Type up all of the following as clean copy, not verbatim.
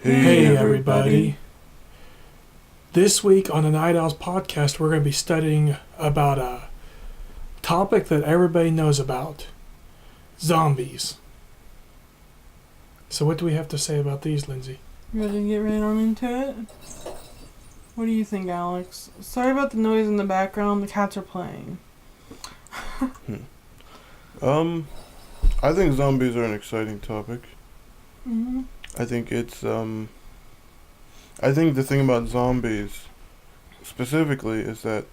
Hey everybody. This week on the Night Owls podcast, we're going to be studying about a topic that everybody knows about. Zombies. So what do we have to say about these, Lindsay? You ready to get right on into it? What do you think, Alex? Sorry about the noise in the background. The cats are playing. I think zombies are an exciting topic. Mm-hmm. I think it's, I think the thing about zombies specifically is that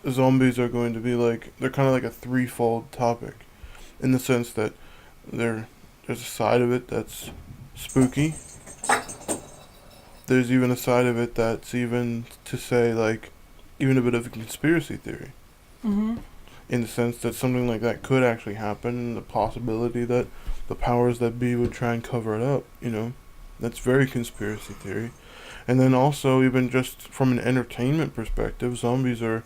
zombies are going to be they're kind of like a threefold topic, in the sense that there's a side of it that's spooky. There's even a side of it that's even even a bit of a conspiracy theory. Mm-hmm. In the sense that something like that could actually happen, and the possibility that the powers that be would try and cover it up, That's very conspiracy theory. And then also, even just from an entertainment perspective, zombies are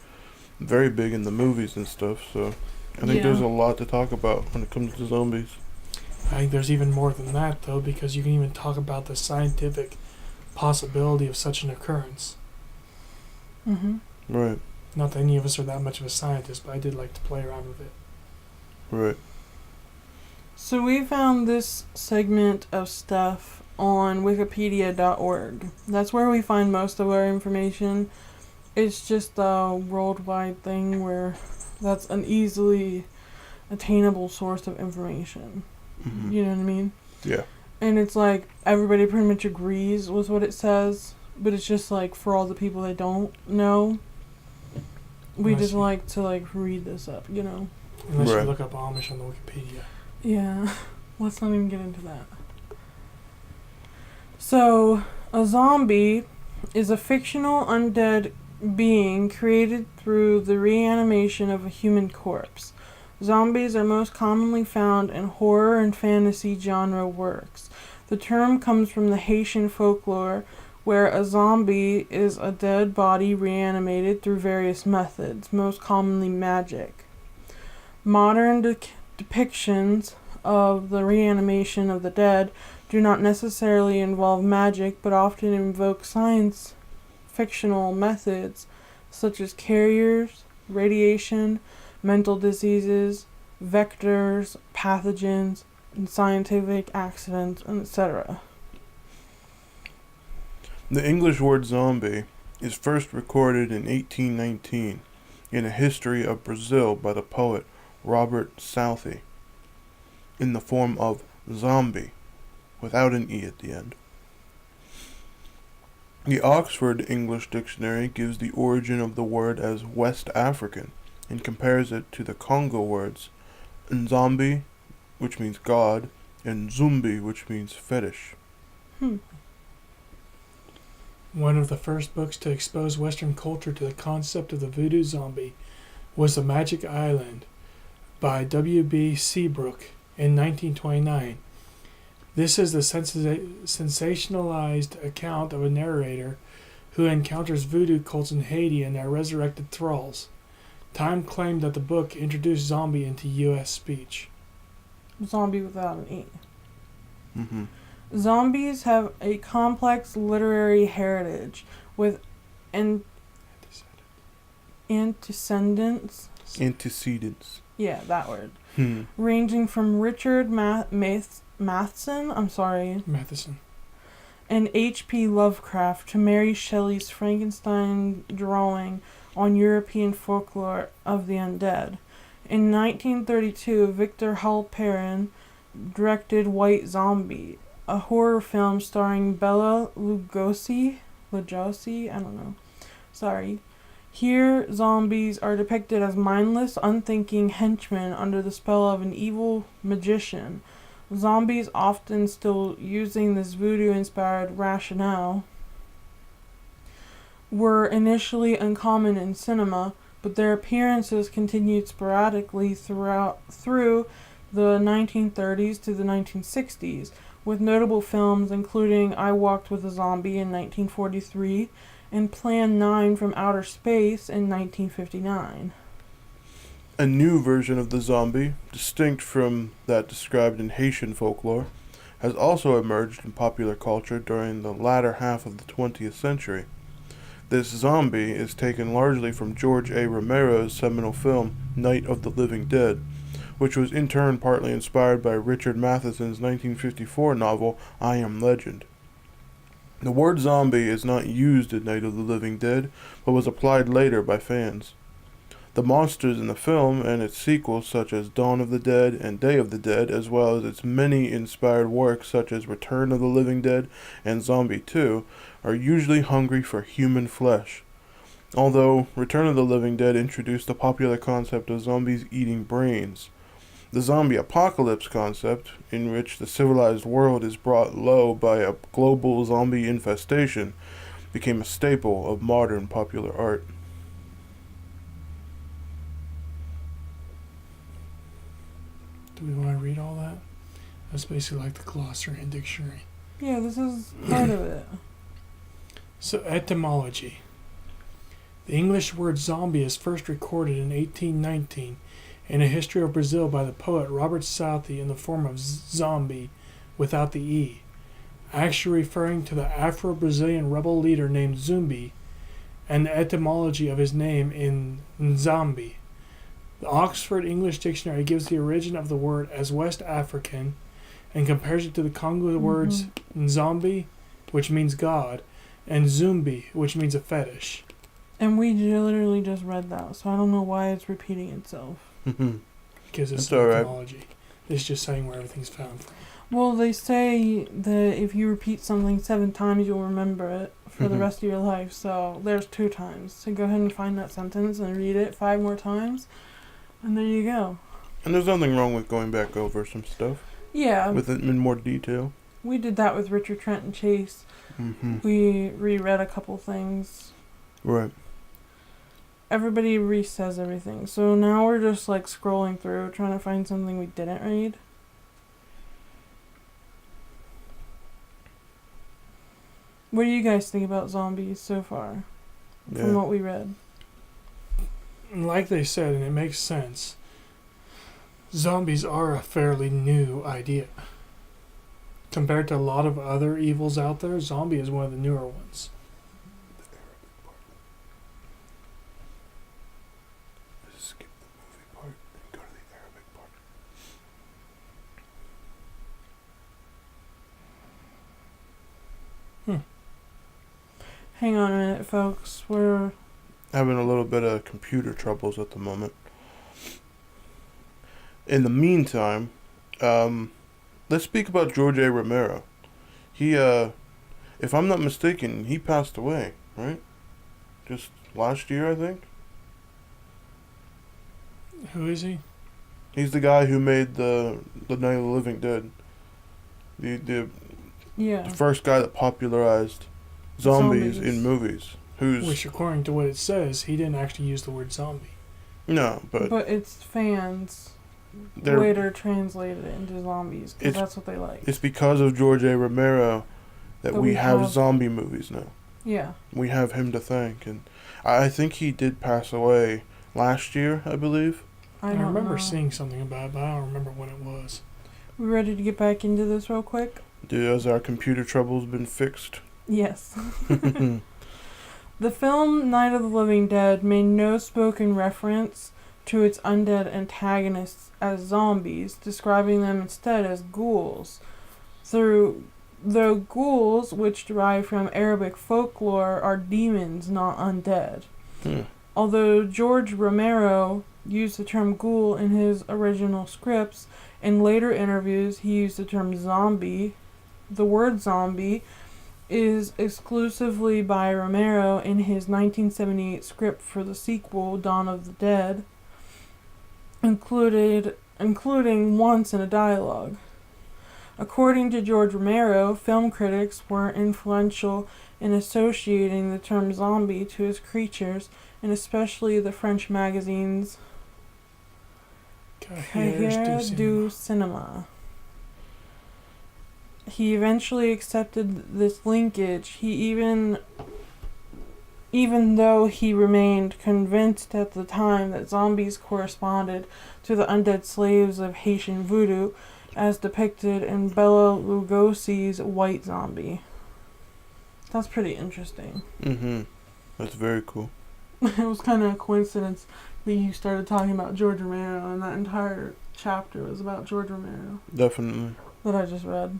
very big in the movies and stuff, so I think there's a lot to talk about when it comes to zombies. I think there's even more than that, though, because you can even talk about the scientific possibility of such an occurrence. Mm-hmm. Right. Not that any of us are that much of a scientist, but I did like to play around with it. Right. So we found this segment of stuff on wikipedia.org. That's where we find most of our information. It's just a worldwide thing where that's an easily attainable source of information. Mm-hmm. You know what I mean? Yeah. And it's like everybody pretty much agrees with what it says, but it's just like for all the people that don't know, we just like to read this up, Unless you look up Amish on the Wikipedia. Yeah, let's not even get into that. So, a zombie is a fictional undead being created through the reanimation of a human corpse. Zombies are most commonly found in horror and fantasy genre works. The term comes from the Haitian folklore, where a zombie is a dead body reanimated through various methods, most commonly magic. Modern depictions of the reanimation of the dead do not necessarily involve magic, but often invoke science fictional methods such as carriers, radiation, mental diseases, vectors, pathogens, and scientific accidents, etc. The English word zombie is first recorded in 1819 in A History of Brazil by the poet Robert Southey, in the form of zombie, without an E at the end. The Oxford English Dictionary gives the origin of the word as West African and compares it to the Congo words Nzambi, which means God, and Zumbi, which means fetish. One of the first books to expose Western culture to the concept of the voodoo zombie was The Magic Island by W.B. Seabrook in 1929. This is the sensationalized account of a narrator who encounters voodoo cults in Haiti and their resurrected thralls. Time claimed that the book introduced zombie into U.S. speech. Zombie without an E. Mm-hmm. Zombies have a complex literary heritage with antecedents. Antecedents. Yeah, that word. Ranging from Richard Matheson, and H.P. Lovecraft to Mary Shelley's Frankenstein drawing on European folklore of the undead. In 1932, Victor Halperin directed White Zombie, a horror film starring Bela Lugosi, Here, zombies are depicted as mindless, unthinking henchmen under the spell of an evil magician. Zombies, often still using this voodoo-inspired rationale, were initially uncommon in cinema, but their appearances continued sporadically through the 1930s to the 1960s, with notable films including I Walked with a Zombie in 1943 and Plan 9 from Outer Space in 1959. A new version of the zombie, distinct from that described in Haitian folklore, has also emerged in popular culture during the latter half of the 20th century. This zombie is taken largely from George A. Romero's seminal film Night of the Living Dead, which was in turn partly inspired by Richard Matheson's 1954 novel I Am Legend. The word zombie is not used in Night of the Living Dead, but was applied later by fans. The monsters in the film and its sequels such as Dawn of the Dead and Day of the Dead, as well as its many inspired works such as Return of the Living Dead and Zombie 2, are usually hungry for human flesh. Although Return of the Living Dead introduced the popular concept of zombies eating brains. The zombie apocalypse concept, in which the civilized world is brought low by a global zombie infestation, became a staple of modern popular art. Do we want to read all that? That's basically like the glossary and dictionary. Yeah, this is part of it. So, etymology. The English word zombie is first recorded in 1819 in a history of Brazil by the poet Robert Southey in the form of zombie without the E, actually referring to the Afro-Brazilian rebel leader named Zumbi, and the etymology of his name in Nzambi. The Oxford English Dictionary gives the origin of the word as West African and compares it to the Congo words Nzambi, which means God, and Zumbi, which means a fetish. And we literally just read that, so I don't know why it's repeating itself. Because it's That's all right. etymology. It's just saying where everything's found from. Well, they say that if you repeat something 7 times, you'll remember it for the rest of your life. So there's 2 times. So go ahead and find that sentence and read it 5 more times. And there you go. And there's nothing wrong with going back over some stuff Yeah, with it in more detail. we did that with Richard Trenton Chase. We reread a couple things. Right. Everybody re-says everything. So now we're just like scrolling through, trying to find something we didn't read. What do you guys think about zombies so far? From what we read. Like they said, and it makes sense, zombies are a fairly new idea. Compared to a lot of other evils out there, zombie is one of the newer ones. Skip the movie part and go to the Arabic part. Hang on a minute, folks. We're Having a little bit of computer troubles at the moment. In the meantime, let's speak about George A. Romero. He, if I'm not mistaken, he passed away, right? Just last year, I think. Who is he? He's the guy who made the Night of the Living Dead. The yeah. first guy that popularized zombies Zombies. in movies. Which, according to what it says, he didn't actually use the word zombie. No, but But its fans they're- later translated it into zombies because It's- that's what they like. it's because of George A. Romero that But we we have have- zombie movies now. Yeah. We have him to thank, and I think he did pass away last year, I believe. I I don't remember know. seeing something about it, but I don't remember when it was. We ready to get back into this real quick? Has our computer troubles been fixed? Yes. The film Night of the Living Dead made no spoken reference to its undead antagonists as zombies, describing them instead as ghouls. Though ghouls, which derive from Arabic folklore, are demons, not undead. Although George Romero used the term ghoul in his original scripts, in later interviews he used the term zombie. The word zombie is exclusively by Romero in his 1978 script for the sequel, Dawn of the Dead, including once in a dialogue. According to George Romero, film critics were influential in associating the term zombie to his creatures, and especially the French magazines Cahiers du Cinéma. He eventually accepted this linkage. He even though he remained convinced at the time that zombies corresponded to the undead slaves of Haitian voodoo, as depicted in Bela Lugosi's White Zombie. That's pretty interesting. Mm-hmm. That's very cool. It was kind of a coincidence that you started talking about George Romero, and that entire chapter was about George Romero Definitely. that I just read.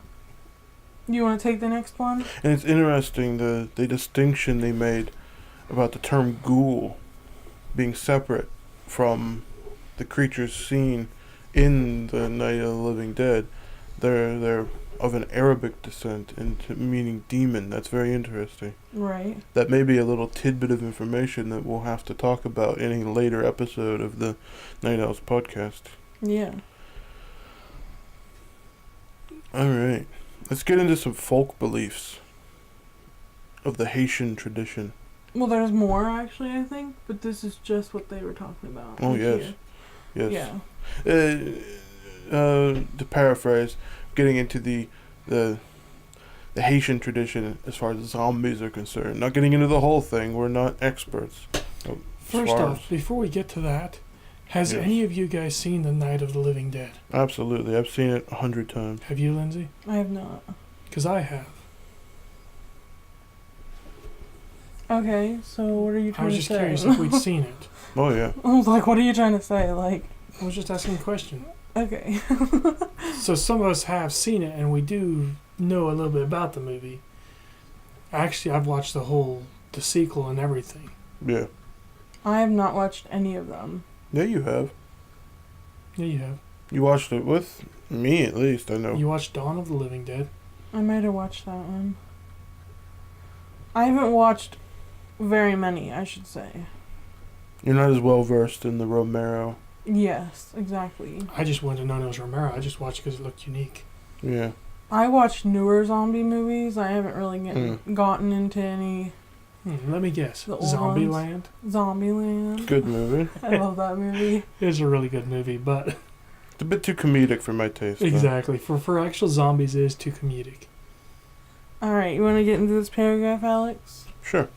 You want to take the next one? And it's interesting the distinction they made about the term ghoul being separate from the creatures seen in the Night of the Living Dead. They're of an Arabic descent into meaning demon. That's very interesting. Right. That may be a little tidbit of information that we'll have to talk about in a later episode of the Night Owls podcast. Yeah. Alright. Let's get into some folk beliefs of the Haitian tradition. Well, there's more actually, I think, but this is just what they were talking about. Oh, like yes. here. Yes. Yeah. To paraphrase, getting into the Haitian tradition as far as zombies are concerned. Not getting into the whole thing. We're not experts. First off, before we get to that, has Yes. any of you guys seen The Night of the Living Dead? Absolutely. I've seen it 100 times. Have you, Lindsay? I have not. Because I have. Okay, so what are you I trying was to just say? curious if we'd seen it. Oh, yeah. I was like, what are you trying to say? Like, I was just asking a question. okay. So some of us have seen it, and we do know a little bit about the movie. Actually, I've watched the sequel and everything. Yeah. I have not watched any of them. Yeah, you have. Yeah, you have. You watched it with me, at least, I know. You watched Dawn of the Living Dead. I might have watched that one. I haven't watched very many, I should say. You're not as well versed in the Romero. Yes, exactly. I just wanted to know it was Romero. I just watched because it looked unique. Yeah. I watched newer zombie movies. I haven't really gotten into any Let me guess. The old Zombieland? Zombieland. Good movie. I love that movie. It's a really good movie, but It's a bit too comedic for my taste. though. exactly. For actual zombies, it is too comedic. Alright, you want to get into this paragraph, Alex? Sure.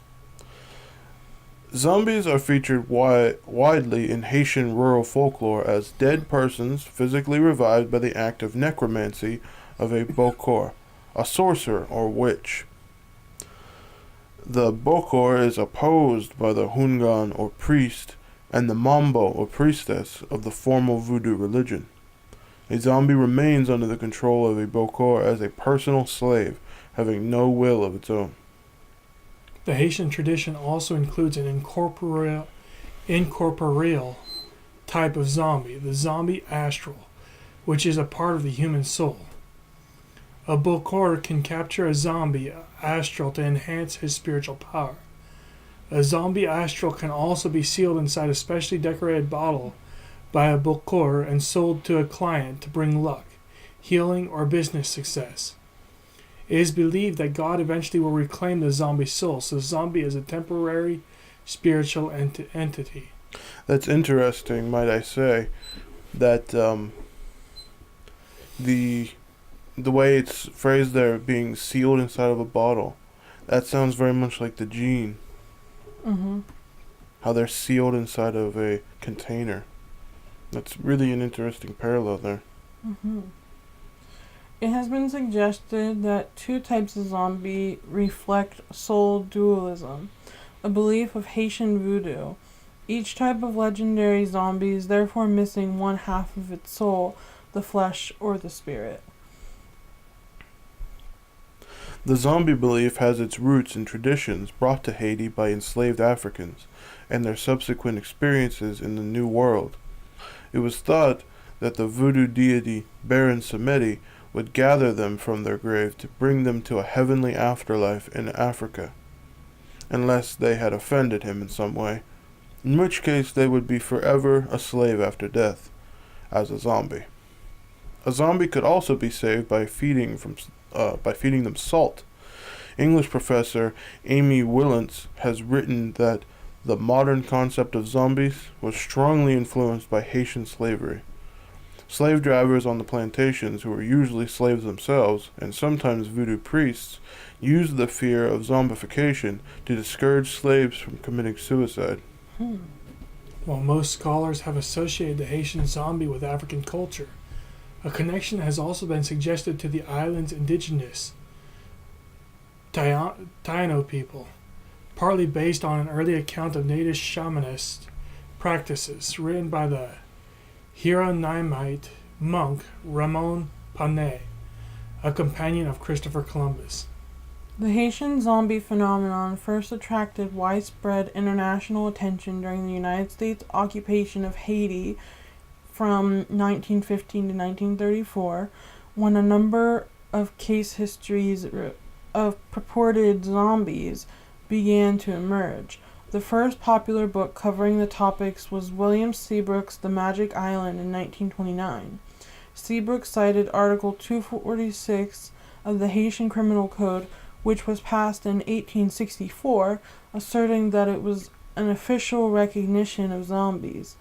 Zombies are featured widely in Haitian rural folklore as dead persons physically revived by the act of necromancy of a bokor, a sorcerer or witch. The bokor is opposed by the hungan or priest and the mambo or priestess of the formal voodoo religion. A zombie remains under the control of a bokor as a personal slave, having no will of its own. The Haitian tradition also includes an incorporeal type of zombie, the zombie astral, which is a part of the human soul. A bokor can capture a zombie astral to enhance his spiritual power. A zombie astral can also be sealed inside a specially decorated bottle by a bokor and sold to a client to bring luck, healing, or business success. It is believed that God eventually will reclaim the zombie soul, so the zombie is a temporary spiritual entity. That's interesting, might I say, that the way it's phrased there, being sealed inside of a bottle, that sounds very much like the gene. Mm-hmm. How they're sealed inside of a container. That's really an interesting parallel there. Mm-hmm. It has been suggested that two types of zombie reflect soul dualism, a belief of Haitian voodoo. Each type of legendary zombie is therefore missing one half of its soul, the flesh or the spirit. The zombie belief has its roots in traditions brought to Haiti by enslaved Africans and their subsequent experiences in the New World. It was thought that the voodoo deity Baron Samedi would gather them from their grave to bring them to a heavenly afterlife in Africa, unless they had offended him in some way, in which case they would be forever a slave after death, as a zombie. A zombie could also be saved by feeding them salt. English professor Amy Willants has written that the modern concept of zombies was strongly influenced by Haitian slavery. Slave drivers on the plantations, who were usually slaves themselves, and sometimes voodoo priests, used the fear of zombification to discourage slaves from committing suicide. While most scholars have associated the Haitian zombie with African culture, A connection has also been suggested to the island's indigenous Taino people, partly based on an early account of native shamanist practices written by the Hieronymite monk Ramon Panay, a companion of Christopher Columbus. The Haitian zombie phenomenon first attracted widespread international attention during the United States occupation of Haiti from 1915 to 1934, when a number of case histories of purported zombies began to emerge. The first popular book covering the topics was William Seabrook's The Magic Island in 1929. Seabrook cited Article 246 of the Haitian Criminal Code, which was passed in 1864, asserting that it was an official recognition of zombies.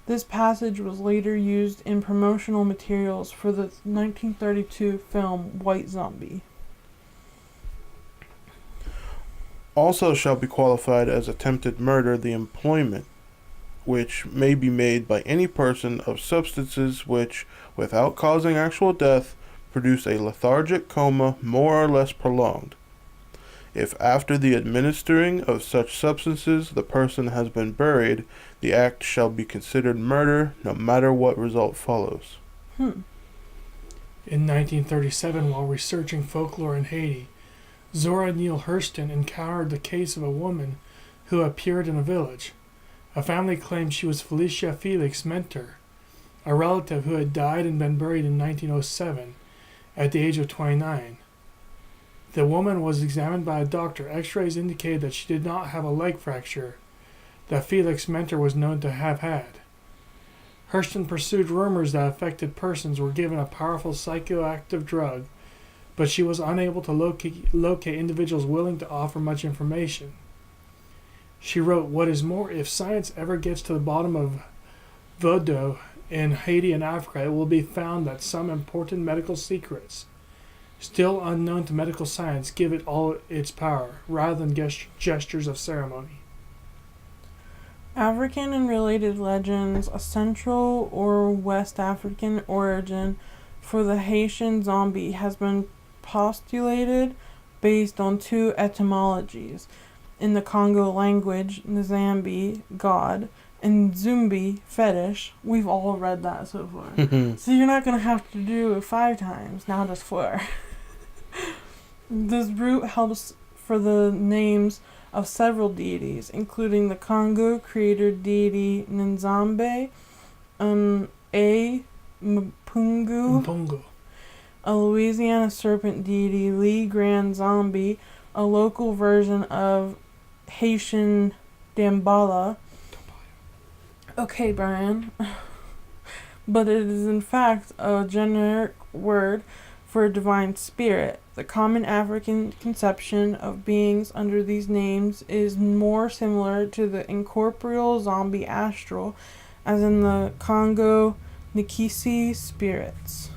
This passage was later used in promotional materials for the 1932 film White Zombie. Also shall be qualified as attempted murder the employment which may be made by any person of substances which, without causing actual death, produce a lethargic coma more or less prolonged. If after the administering of such substances the person has been buried, the act shall be considered murder, no matter what result follows. In 1937, while researching folklore in Haiti, Zora Neale Hurston encountered the case of a woman who appeared in a village. A family claimed she was Felicia Felix's mentor, a relative who had died and been buried in 1907 at the age of 29. The woman was examined by a doctor. X-rays indicated that she did not have a leg fracture that Felix's mentor was known to have had. Hurston pursued rumors that affected persons were given a powerful psychoactive drug, but she was unable to locate individuals willing to offer much information. She wrote, "What is more, if science ever gets to the bottom of voodoo in Haiti and Africa, it will be found that some important medical secrets, still unknown to medical science, give it all its power, rather than gestures of ceremony." African and related legends, a Central or West African origin for the Haitian zombie has been postulated based on two etymologies. In the Congo language, Nzambi, God, and Zumbi, fetish. We've all read that so far. So you're not going to have to do it 5 times, now just 4. This root helps for the names of several deities, including the Congo creator deity Nzambe, A. Mpungu, a Louisiana serpent deity Lee Grand Zombie, a local version of Haitian Dambala. Okay, Brian. But it is in fact a generic word for a divine spirit. The common African conception of beings under these names is more similar to the incorporeal zombie astral, as in the Congo Nikisi spirits.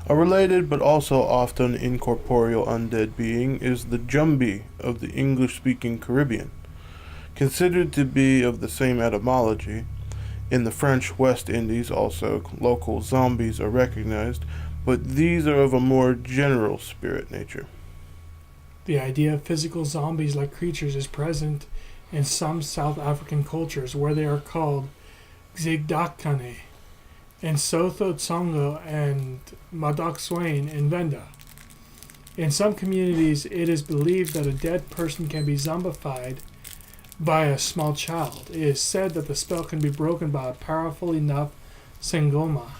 A related but also often incorporeal undead being is the Jumbi of the English-speaking Caribbean. Considered to be of the same etymology, in the French West Indies also local zombies are recognized, but these are of a more general spirit nature. The idea of physical zombies-like creatures is present in some South African cultures, where they are called Xigdakane, in Sotho Tsongo and Madakswain in Venda. In some communities, it is believed that a dead person can be zombified by a small child. It is said that the spell can be broken by a powerful enough Sangoma.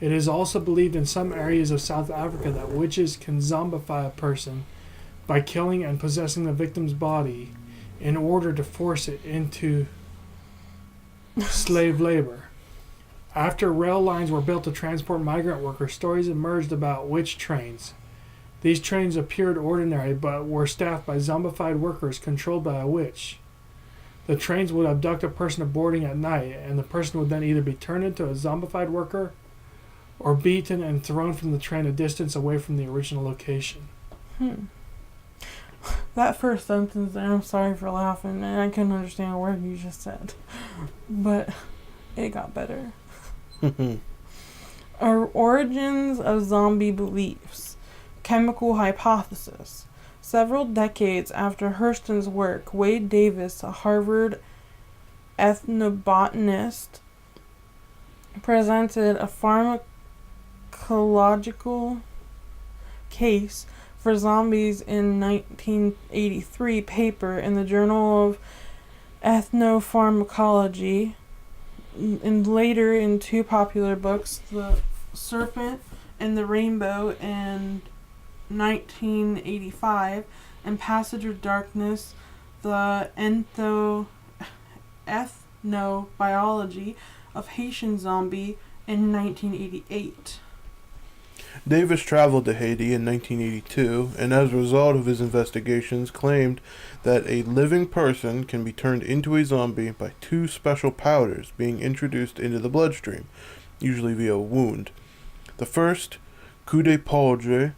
It is also believed in some areas of South Africa that witches can zombify a person by killing and possessing the victim's body in order to force it into slave labor. After rail lines were built to transport migrant workers, stories emerged about witch trains. These trains appeared ordinary but were staffed by zombified workers controlled by a witch. The trains would abduct a person boarding at night, and the person would then either be turned into a zombified worker or beaten and thrown from the train a distance away from the original location. That first sentence there, I'm sorry for laughing, and I couldn't understand a word you just said. But it got better. Origins of zombie beliefs. Chemical hypothesis. Several decades after Hurston's work, Wade Davis, a Harvard ethnobotanist, presented a pharmacological case for zombies in 1983 paper in the Journal of Ethnopharmacology, and later in two popular books, The Serpent and the Rainbow in 1985, and Passage of Darkness, the Ethnobiology of Haitian Zombie in 1988. Davis traveled to Haiti in 1982, and as a result of his investigations claimed that a living person can be turned into a zombie by two special powders being introduced into the bloodstream, usually via a wound. The first, coup de poudre,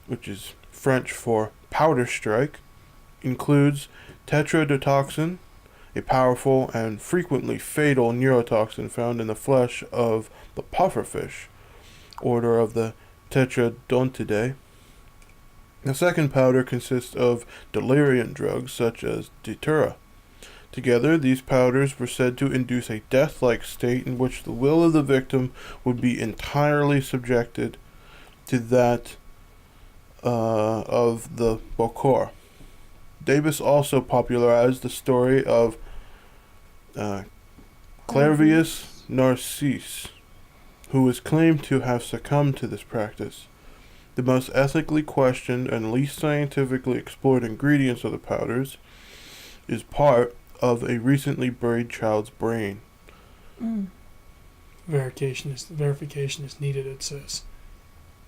which is French for powder strike, includes tetrodotoxin, a powerful and frequently fatal neurotoxin found in the flesh of the pufferfish, order of the Tetradontidae. The second powder consists of deliriant drugs such as datura. Together, these powders were said to induce a death-like state in which the will of the victim would be entirely subjected to that of the Bokor. Davis also popularized the story of Clervius Narcisse, who was claimed to have succumbed to this practice. The most ethically questioned and least scientifically explored ingredients of the powders is part of a recently buried child's brain. Verification is needed, it says.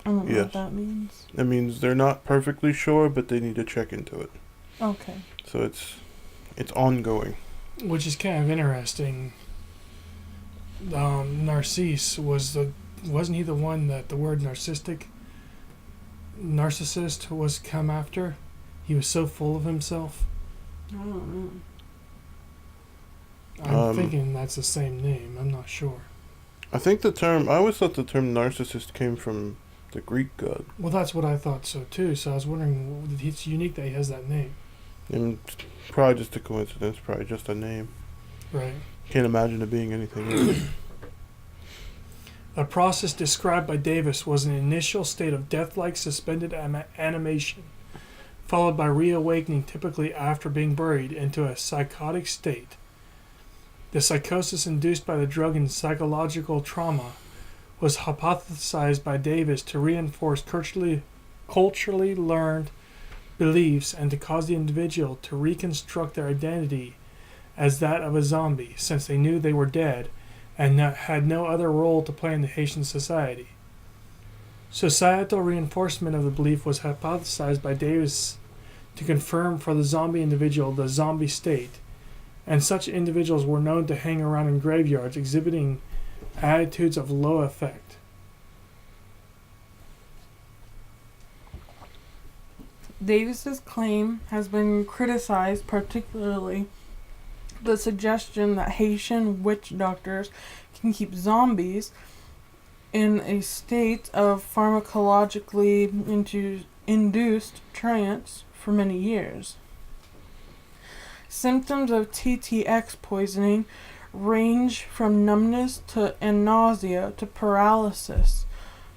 I don't know Yes. what that means. That means they're not perfectly sure, but they need to check into it. Okay. So it's ongoing. Which is kind of interesting. Narcisse wasn't he the one that the word narcissist was come after? He was so full of himself. I don't know. I'm thinking that's the same name. I'm not sure. I always thought the term narcissist came from the Greek god. Well, that's what I thought so too. So I was wondering, it's unique that he has that name. And it's probably just a coincidence, probably just a name. Right. Can't imagine it being anything else. The process described by Davis was an initial state of death-like suspended animation, followed by reawakening typically after being buried into a psychotic state. The psychosis induced by the drug and psychological trauma was hypothesized by Davis to reinforce culturally learned beliefs and to cause the individual to reconstruct their identity as that of a zombie, since they knew they were dead and had no other role to play in the Haitian society. Societal reinforcement of the belief was hypothesized by Davis to confirm for the zombie individual the zombie state, and such individuals were known to hang around in graveyards exhibiting attitudes of low effect. Davis's claim has been criticized, particularly the suggestion that Haitian witch doctors can keep zombies in a state of pharmacologically induced trance for many years. Symptoms of TTX poisoning range from numbness and nausea to paralysis,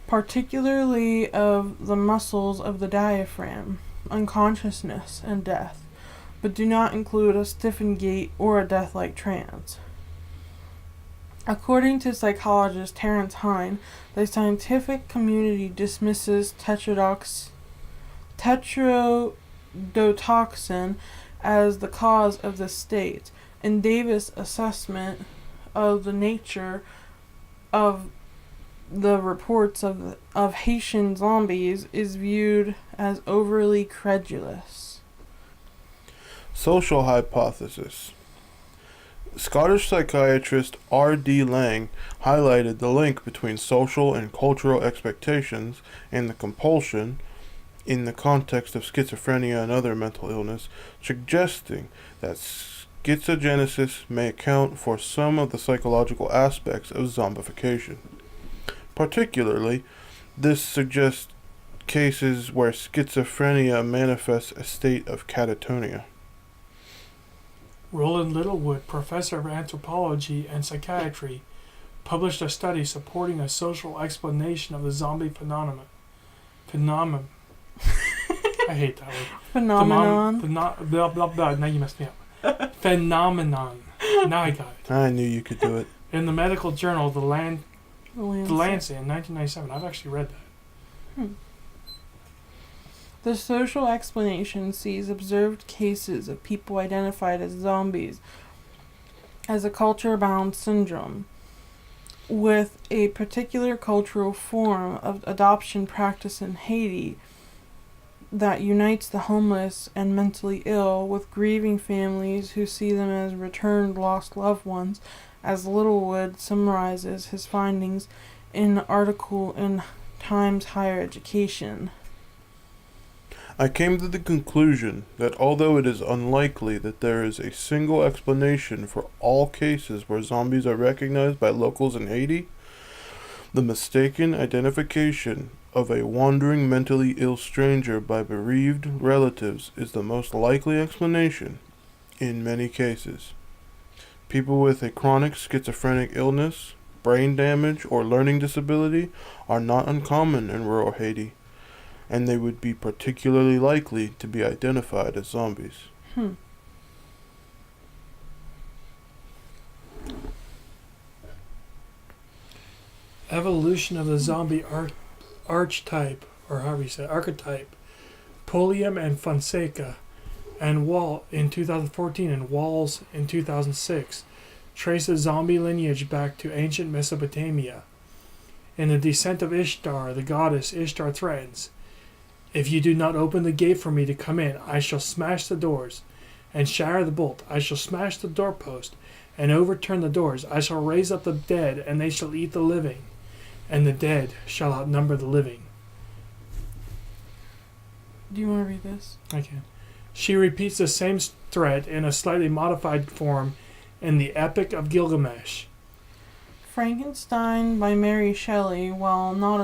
particularly of the muscles of the diaphragm, unconsciousness, and death, but do not include a stiffened gait or a death-like trance. According to psychologist Terence Hine, the scientific community dismisses tetrodotoxin as the cause of this state, and Davis' assessment of the nature of the reports of Haitian zombies is viewed as overly credulous. Social hypothesis. Scottish psychiatrist R.D. Lang highlighted the link between social and cultural expectations and the compulsion in the context of schizophrenia and other mental illness, suggesting that schizogenesis may account for some of the psychological aspects of zombification. Particularly, this suggests cases where schizophrenia manifests a state of catatonia. Roland Littlewood, professor of anthropology and psychiatry, published a study supporting a social explanation of the zombie phenomenon. I hate that word. Phenomenon. Blah, blah, blah. Now you messed me up. Phenomenon. Now I got it. I knew you could do it. In the medical journal, The Lancet The in 1997. I've actually read that. The social explanation sees observed cases of people identified as zombies as a culture-bound syndrome, with a particular cultural form of adoption practice in Haiti that unites the homeless and mentally ill with grieving families who see them as returned lost loved ones, as Littlewood summarizes his findings in an article in Times Higher Education. I came to the conclusion that although it is unlikely that there is a single explanation for all cases where zombies are recognized by locals in Haiti, the mistaken identification of a wandering mentally ill stranger by bereaved relatives is the most likely explanation in many cases. People with a chronic schizophrenic illness, brain damage, or learning disability are not uncommon in rural Haiti, and they would be particularly likely to be identified as zombies. Evolution of the zombie archetype, or however you say it, archetype. Pulliam and Fonseca and Wall in 2014 and Walls in 2006 trace the zombie lineage back to ancient Mesopotamia. In the Descent of Ishtar, the goddess Ishtar threatens, "If you do not open the gate for me to come in, I shall smash the doors and shatter the bolt. I shall smash the doorpost and overturn the doors. I shall raise up the dead, and they shall eat the living, and the dead shall outnumber the living." Do you want to read this? I can. She repeats the same threat in a slightly modified form in the Epic of Gilgamesh. Frankenstein by Mary Shelley, while not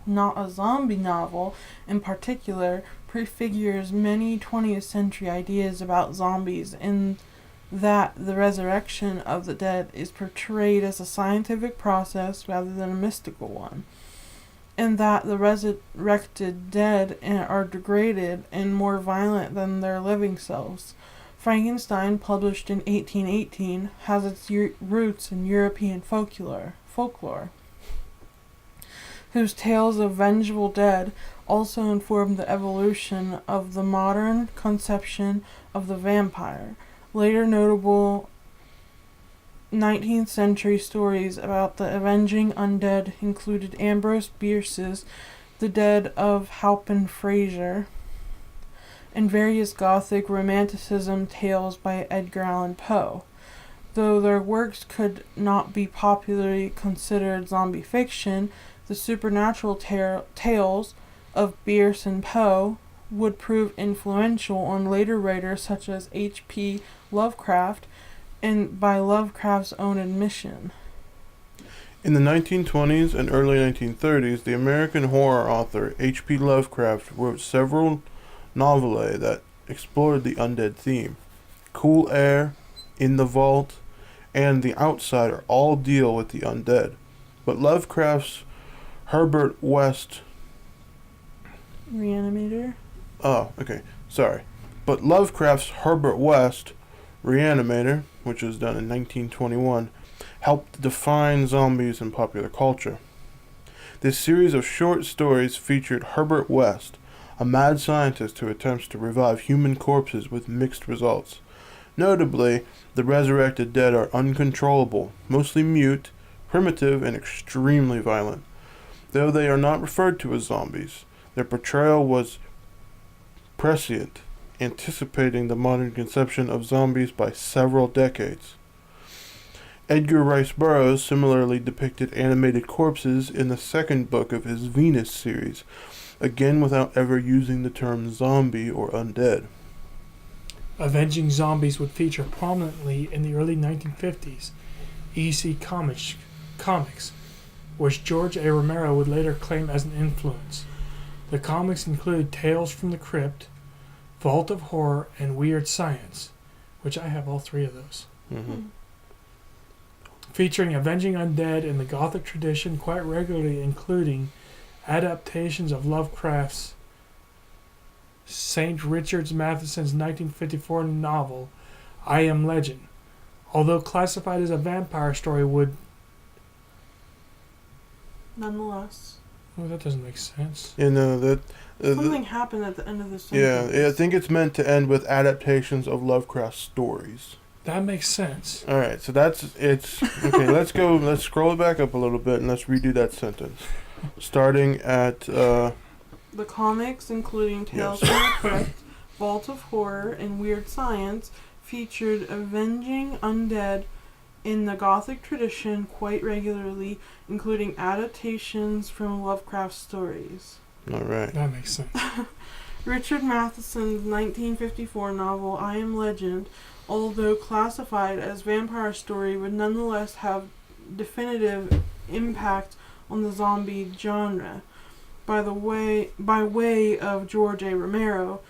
a zombie novel in particular, prefigures many 20th century ideas about zombies in that the resurrection of the dead is portrayed as a scientific process rather than a mystical one, and that the resurrected dead are degraded and more violent than their living selves. Frankenstein, published in 1818, has its roots in European folklore, whose tales of vengeful dead also informed the evolution of the modern conception of the vampire. Later notable 19th century stories about the avenging undead included Ambrose Bierce's The Dead of Halpin Frasier, and various Gothic Romanticism tales by Edgar Allan Poe. Though their works could not be popularly considered zombie fiction, the supernatural tales of Bierce and Poe would prove influential on later writers such as H.P. Lovecraft, and by Lovecraft's own admission. In the 1920s and early 1930s, the American horror author H.P. Lovecraft wrote several novellae that explored the undead theme. Cool Air, In the Vault, and The Outsider all deal with the undead, but Lovecraft's Herbert West Reanimator? But Lovecraft's Herbert West Reanimator, which was done in 1921, helped define zombies in popular culture. This series of short stories featured Herbert West, a mad scientist who attempts to revive human corpses with mixed results. Notably, the resurrected dead are uncontrollable, mostly mute, primitive, and extremely violent. Though they are not referred to as zombies, their portrayal was prescient, anticipating the modern conception of zombies by several decades. Edgar Rice Burroughs similarly depicted animated corpses in the second book of his Venus series, again without ever using the term zombie or undead. Avenging zombies would feature prominently in the early 1950s EC Comics, which George A. Romero would later claim as an influence. The comics include Tales from the Crypt, Vault of Horror, and Weird Science, which I have all three of those. Mm-hmm. Featuring avenging undead in the Gothic tradition, quite regularly including adaptations of Lovecraft's St. Richard Matheson's 1954 novel, I Am Legend. Although classified as a vampire story, would... Nonetheless. Oh, that doesn't make sense. You know, that... Something happened at the end of the sentence. yeah, I think it's meant to end with adaptations of Lovecraft stories. That makes sense. Alright, so okay, let's scroll it back up a little bit and let's redo that sentence. Starting at, The comics, including Tales Yes. from the Crypt, Vault of Horror, and Weird Science, featured avenging undead in the Gothic tradition quite regularly, including adaptations from Lovecraft stories. alright. That makes sense. Richard Matheson's 1954 novel I Am Legend, although classified as vampire story, would nonetheless have definitive impact on the zombie genre. By way of George A. Romero,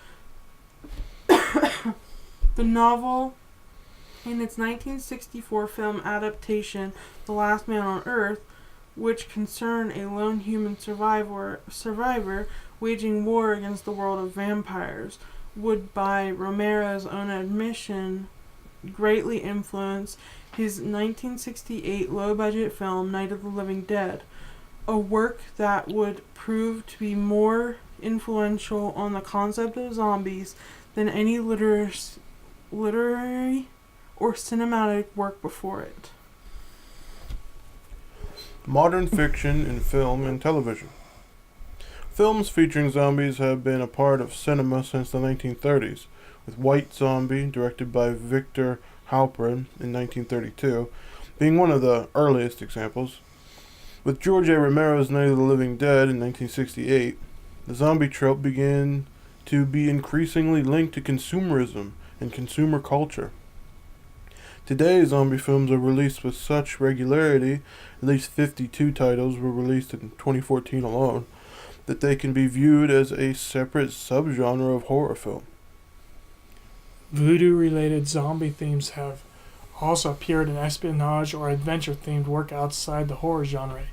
the novel, in its 1964 film adaptation, The Last Man on Earth, which concerned a lone human survivor waging war against the world of vampires, would, by Romero's own admission, greatly influence his 1968 low-budget film Night of the Living Dead, a work that would prove to be more influential on the concept of zombies than any literary or cinematic work before it. Modern fiction in film and television. Films featuring zombies have been a part of cinema since the 1930s, with White Zombie, directed by Victor Halperin in 1932, being one of the earliest examples. With George A. Romero's Night of the Living Dead in 1968, the zombie trope began to be increasingly linked to consumerism and consumer culture. Today, zombie films are released with such regularity, at least 52 titles were released in 2014 alone, that they can be viewed as a separate subgenre of horror film. Voodoo-related zombie themes have also appeared in espionage or adventure-themed work outside the horror genre.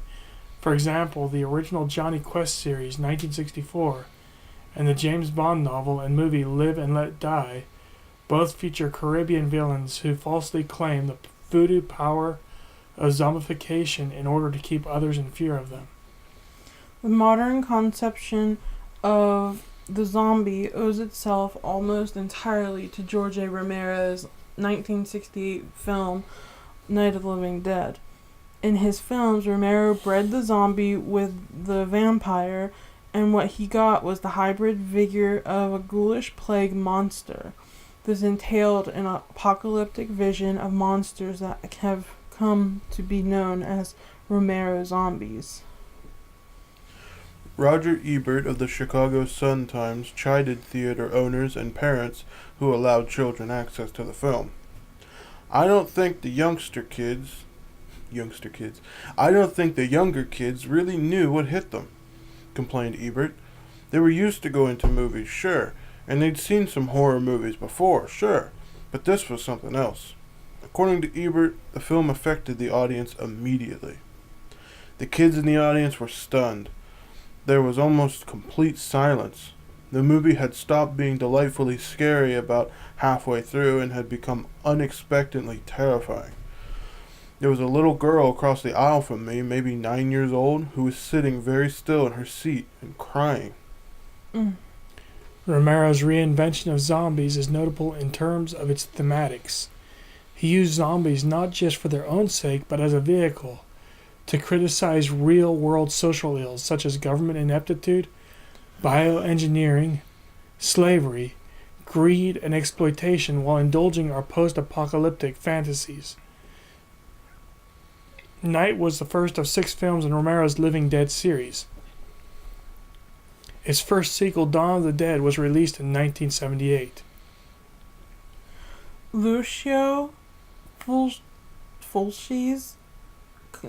For example, the original Johnny Quest series, 1964, and the James Bond novel and movie Live and Let Die both feature Caribbean villains who falsely claim the voodoo power of zombification in order to keep others in fear of them. The modern conception of the zombie owes itself almost entirely to George A. Romero's 1968 film Night of the Living Dead. In his films, Romero bred the zombie with the vampire, and what he got was the hybrid vigor of a ghoulish plague monster. This entailed an apocalyptic vision of monsters that have come to be known as Romero zombies. Roger Ebert of the Chicago Sun-Times chided theater owners and parents who allowed children access to the film. I don't think the younger kids really knew what hit them, complained Ebert. They were used to going to movies, sure, and they'd seen some horror movies before, sure, but this was something else. According to Ebert, the film affected the audience immediately. The kids in the audience were stunned. There was almost complete silence. The movie had stopped being delightfully scary about halfway through and had become unexpectedly terrifying. There was a little girl across the aisle from me, maybe 9 years old, who was sitting very still in her seat and crying. Romero's reinvention of zombies is notable in terms of its thematics. He used zombies not just for their own sake, but as a vehicle to criticize real-world social ills such as government ineptitude, bioengineering, slavery, greed, and exploitation while indulging our post-apocalyptic fantasies. Night was the first of 6 films in Romero's Living Dead series. Its first sequel, Dawn of the Dead, was released in 1978. Lucio Fulci's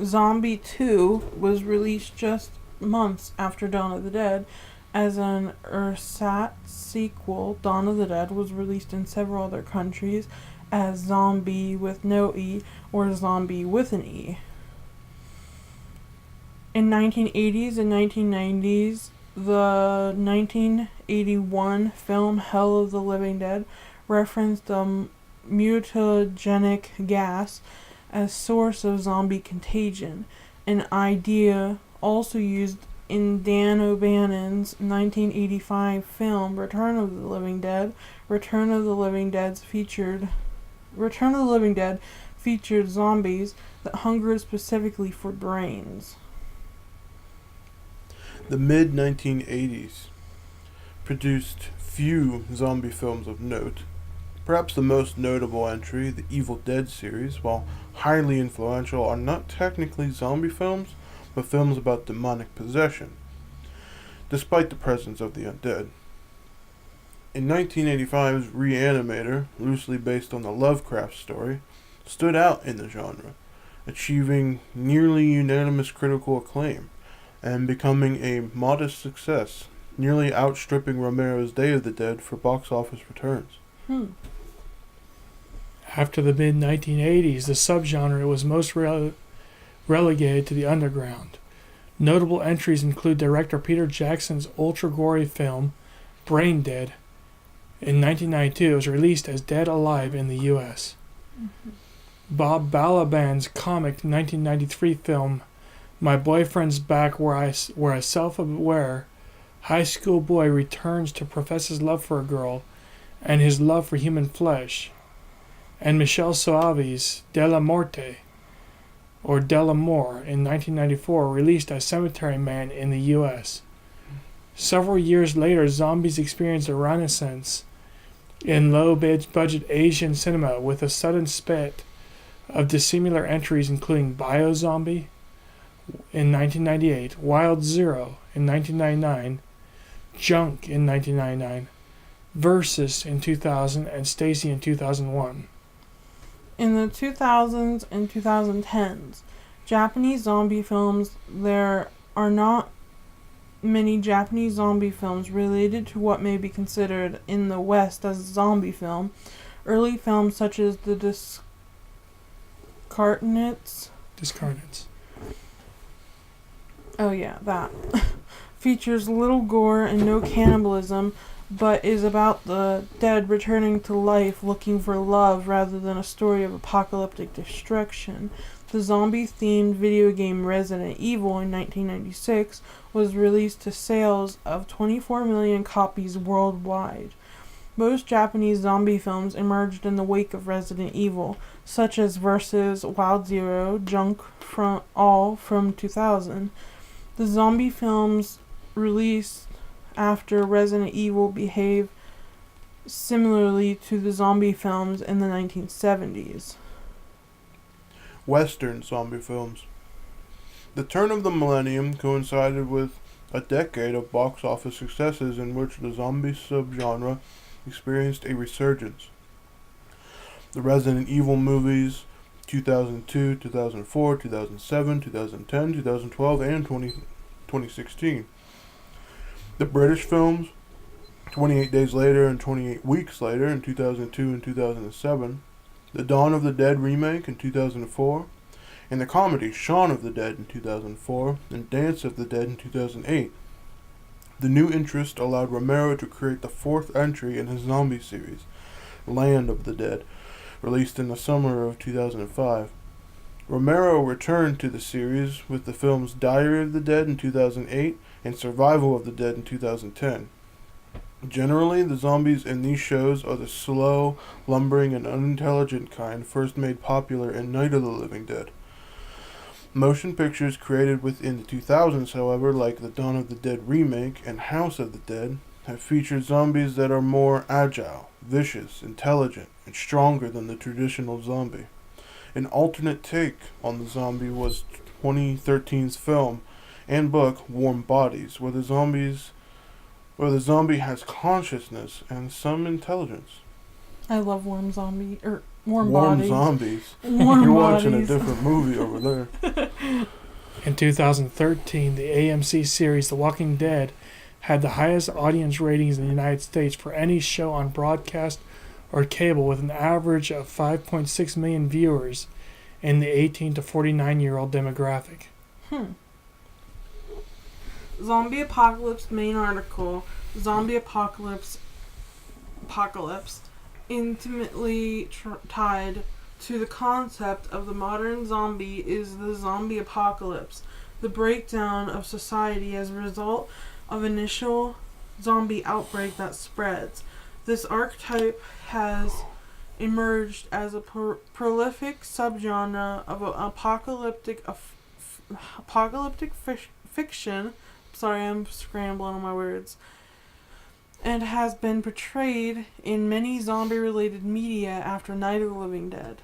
Zombie 2 was released just months after Dawn of the Dead. As an ersatz sequel, Dawn of the Dead was released in several other countries as Zombie with no E or Zombie with an E. In 1980s and 1990s, the 1981 film Hell of the Living Dead referenced a mutagenic gas as source of zombie contagion, an idea also used in Dan O'Bannon's 1985 film Return of the Living Dead. Return of the Living Dead featured zombies that hungered specifically for brains. The mid-1980s produced few zombie films of note. Perhaps the most notable entry, the Evil Dead series, while highly influential, are not technically zombie films, but films about demonic possession, despite the presence of the undead. In 1985's Reanimator, loosely based on the Lovecraft story, stood out in the genre, achieving nearly unanimous critical acclaim and becoming a modest success, nearly outstripping Romero's Day of the Dead for box office returns. After the mid-1980s, the subgenre was most relegated to the underground. Notable entries include director Peter Jackson's ultra-gory film, Brain Dead. In 1992, it was released as Dead Alive in the U.S. Bob Balaban's comic 1993 film, My Boyfriend's Back, where a self-aware high school boy returns to profess his love for a girl and his love for human flesh, and Michel Soavi's Della Morte, or Della More, in 1994, released as Cemetery Man in the U.S. Several years later, zombies experienced a renaissance in low-budget Asian cinema with a sudden spate of dissimilar entries including Biozombie in 1998, Wild Zero in 1999, Junk in 1999, Versus in 2000, and Stacy in 2001. In the 2000s and 2010s, Japanese zombie films, there are not many Japanese zombie films related to what may be considered in the West as a zombie film. Early films such as The Discarnates. Oh yeah, that. features little gore and no cannibalism, but is about the dead returning to life looking for love rather than a story of apocalyptic destruction. The zombie-themed video game Resident Evil in 1996 was released to sales of 24 million copies worldwide. Most Japanese zombie films emerged in the wake of Resident Evil, such as Versus, Wild Zero, Junk, from 2000. The zombie films released after Resident Evil behave similarly to the zombie films in the 1970s. Western zombie films. The turn of the millennium coincided with a decade of box office successes in which the zombie subgenre experienced a resurgence. The Resident Evil movies 2002, 2004, 2007, 2010, 2012, and 2016. The British films 28 Days Later and 28 Weeks Later in 2002 and 2007. The Dawn of the Dead remake in 2004. And the comedy Shaun of the Dead in 2004 and Dance of the Dead in 2008. The new interest allowed Romero to create the fourth entry in his zombie series, Land of the Dead, released in the summer of 2005. Romero returned to the series with the films Diary of the Dead in 2008 and Survival of the Dead in 2010. Generally, the zombies in these shows are the slow, lumbering, and unintelligent kind first made popular in Night of the Living Dead. Motion pictures created within the 2000s, however, like the Dawn of the Dead remake and House of the Dead, have featured zombies that are more agile, vicious, intelligent, and stronger than the traditional zombie. An alternate take on the zombie was 2013's film and book Warm Bodies, where the zombie has consciousness and some intelligence. I love Warm Zombie, Warm bodies. zombies. Warm You're watching a bodies. different movie over there. In 2013, the AMC series The Walking Dead had the highest audience ratings in the United States for any show on broadcast or cable, with an average of 5.6 million viewers in the 18 to 49-year-old demographic. Zombie Apocalypse main article. Zombie Apocalypse intimately tied to the concept of the modern zombie is the zombie apocalypse, the breakdown of society as a result of initial zombie outbreak that spreads. This archetype has emerged as a prolific subgenre of apocalyptic fiction. Sorry, I'm scrambling on my words. And has been portrayed in many zombie-related media after Night of the Living Dead.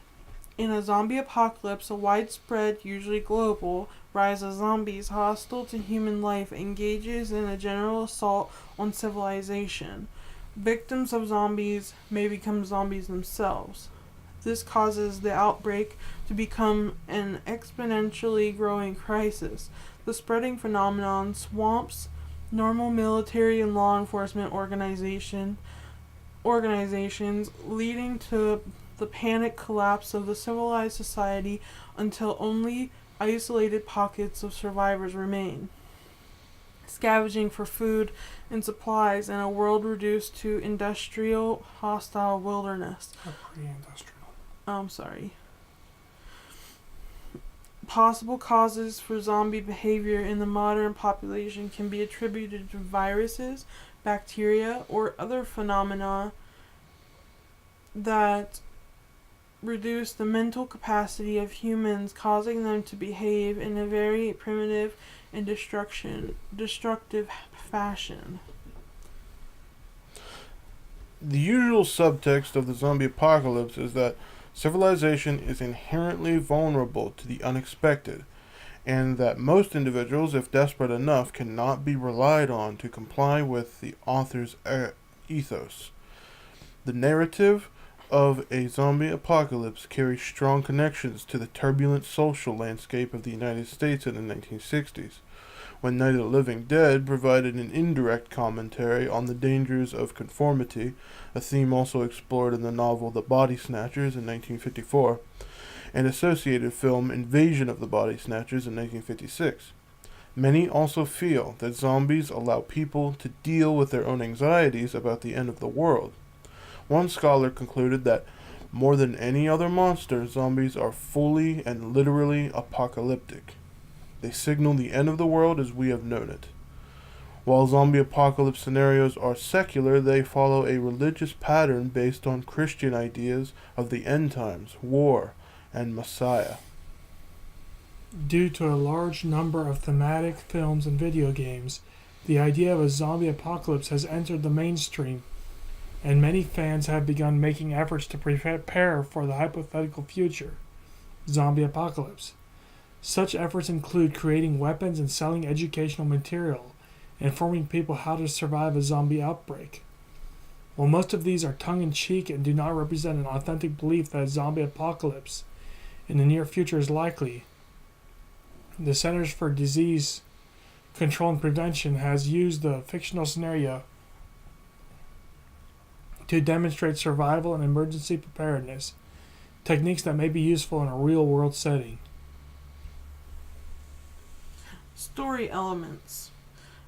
In a zombie apocalypse, a widespread, usually global, rise of zombies hostile to human life engages in a general assault on civilization. Victims of zombies may become zombies themselves. This causes the outbreak to become an exponentially growing crisis. The spreading phenomenon swamps normal military and law enforcement organizations, leading to the panic collapse of the civilized society until only isolated pockets of survivors remain, scavenging for food and supplies in a world reduced to industrial, hostile wilderness. Pre-industrial. Possible causes for zombie behavior in the modern population can be attributed to viruses, bacteria, or other phenomena that reduce the mental capacity of humans, causing them to behave in a very primitive and destructive fashion. The usual subtext of the zombie apocalypse is that civilization is inherently vulnerable to the unexpected, and that most individuals, if desperate enough, cannot be relied on to comply with the author's ethos. The narrative of a zombie apocalypse carries strong connections to the turbulent social landscape of the United States in the 1960s, when Night of the Living Dead provided an indirect commentary on the dangers of conformity, a theme also explored in the novel The Body Snatchers in 1954, and associated film Invasion of the Body Snatchers in 1956. Many also feel that zombies allow people to deal with their own anxieties about the end of the world. One scholar concluded that more than any other monster, zombies are fully and literally apocalyptic. They signal the end of the world as we have known it. While zombie apocalypse scenarios are secular, they follow a religious pattern based on Christian ideas of the end times, war, and Messiah. Due to a large number of thematic films and video games, the idea of a zombie apocalypse has entered the mainstream, and many fans have begun making efforts to prepare for the hypothetical future zombie apocalypse. Such efforts include creating weapons and selling educational material, informing people how to survive a zombie outbreak. While most of these are tongue-in-cheek and do not represent an authentic belief that a zombie apocalypse in the near future is likely, the Centers for Disease Control and Prevention has used the fictional scenario to demonstrate survival and emergency preparedness, techniques that may be useful in a real-world setting. Story elements.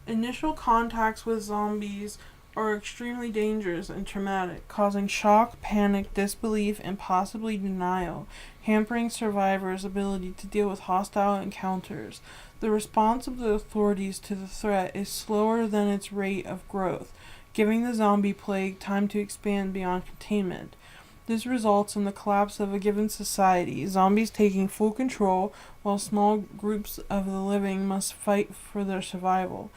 Initial contacts with zombies are extremely dangerous and traumatic, causing shock, panic, disbelief, and possibly denial, hampering survivors' ability to deal with hostile encounters. The response of the authorities to the threat is slower than its rate of growth, giving the zombie plague time to expand beyond containment. This results in the collapse of a given society, zombies taking full control, while small groups of the living must fight for their survival.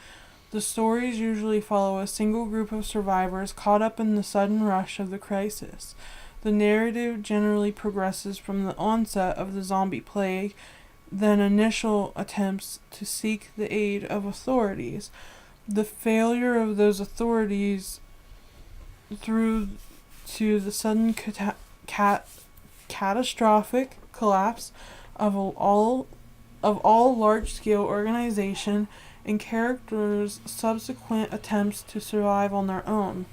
The stories usually follow a single group of survivors caught up in the sudden rush of the crisis. The narrative generally progresses from the onset of the zombie plague, then initial attempts to seek the aid of authorities. The failure of those authorities through to the sudden catastrophic collapse of all large-scale organization and characters' subsequent attempts to survive on their own.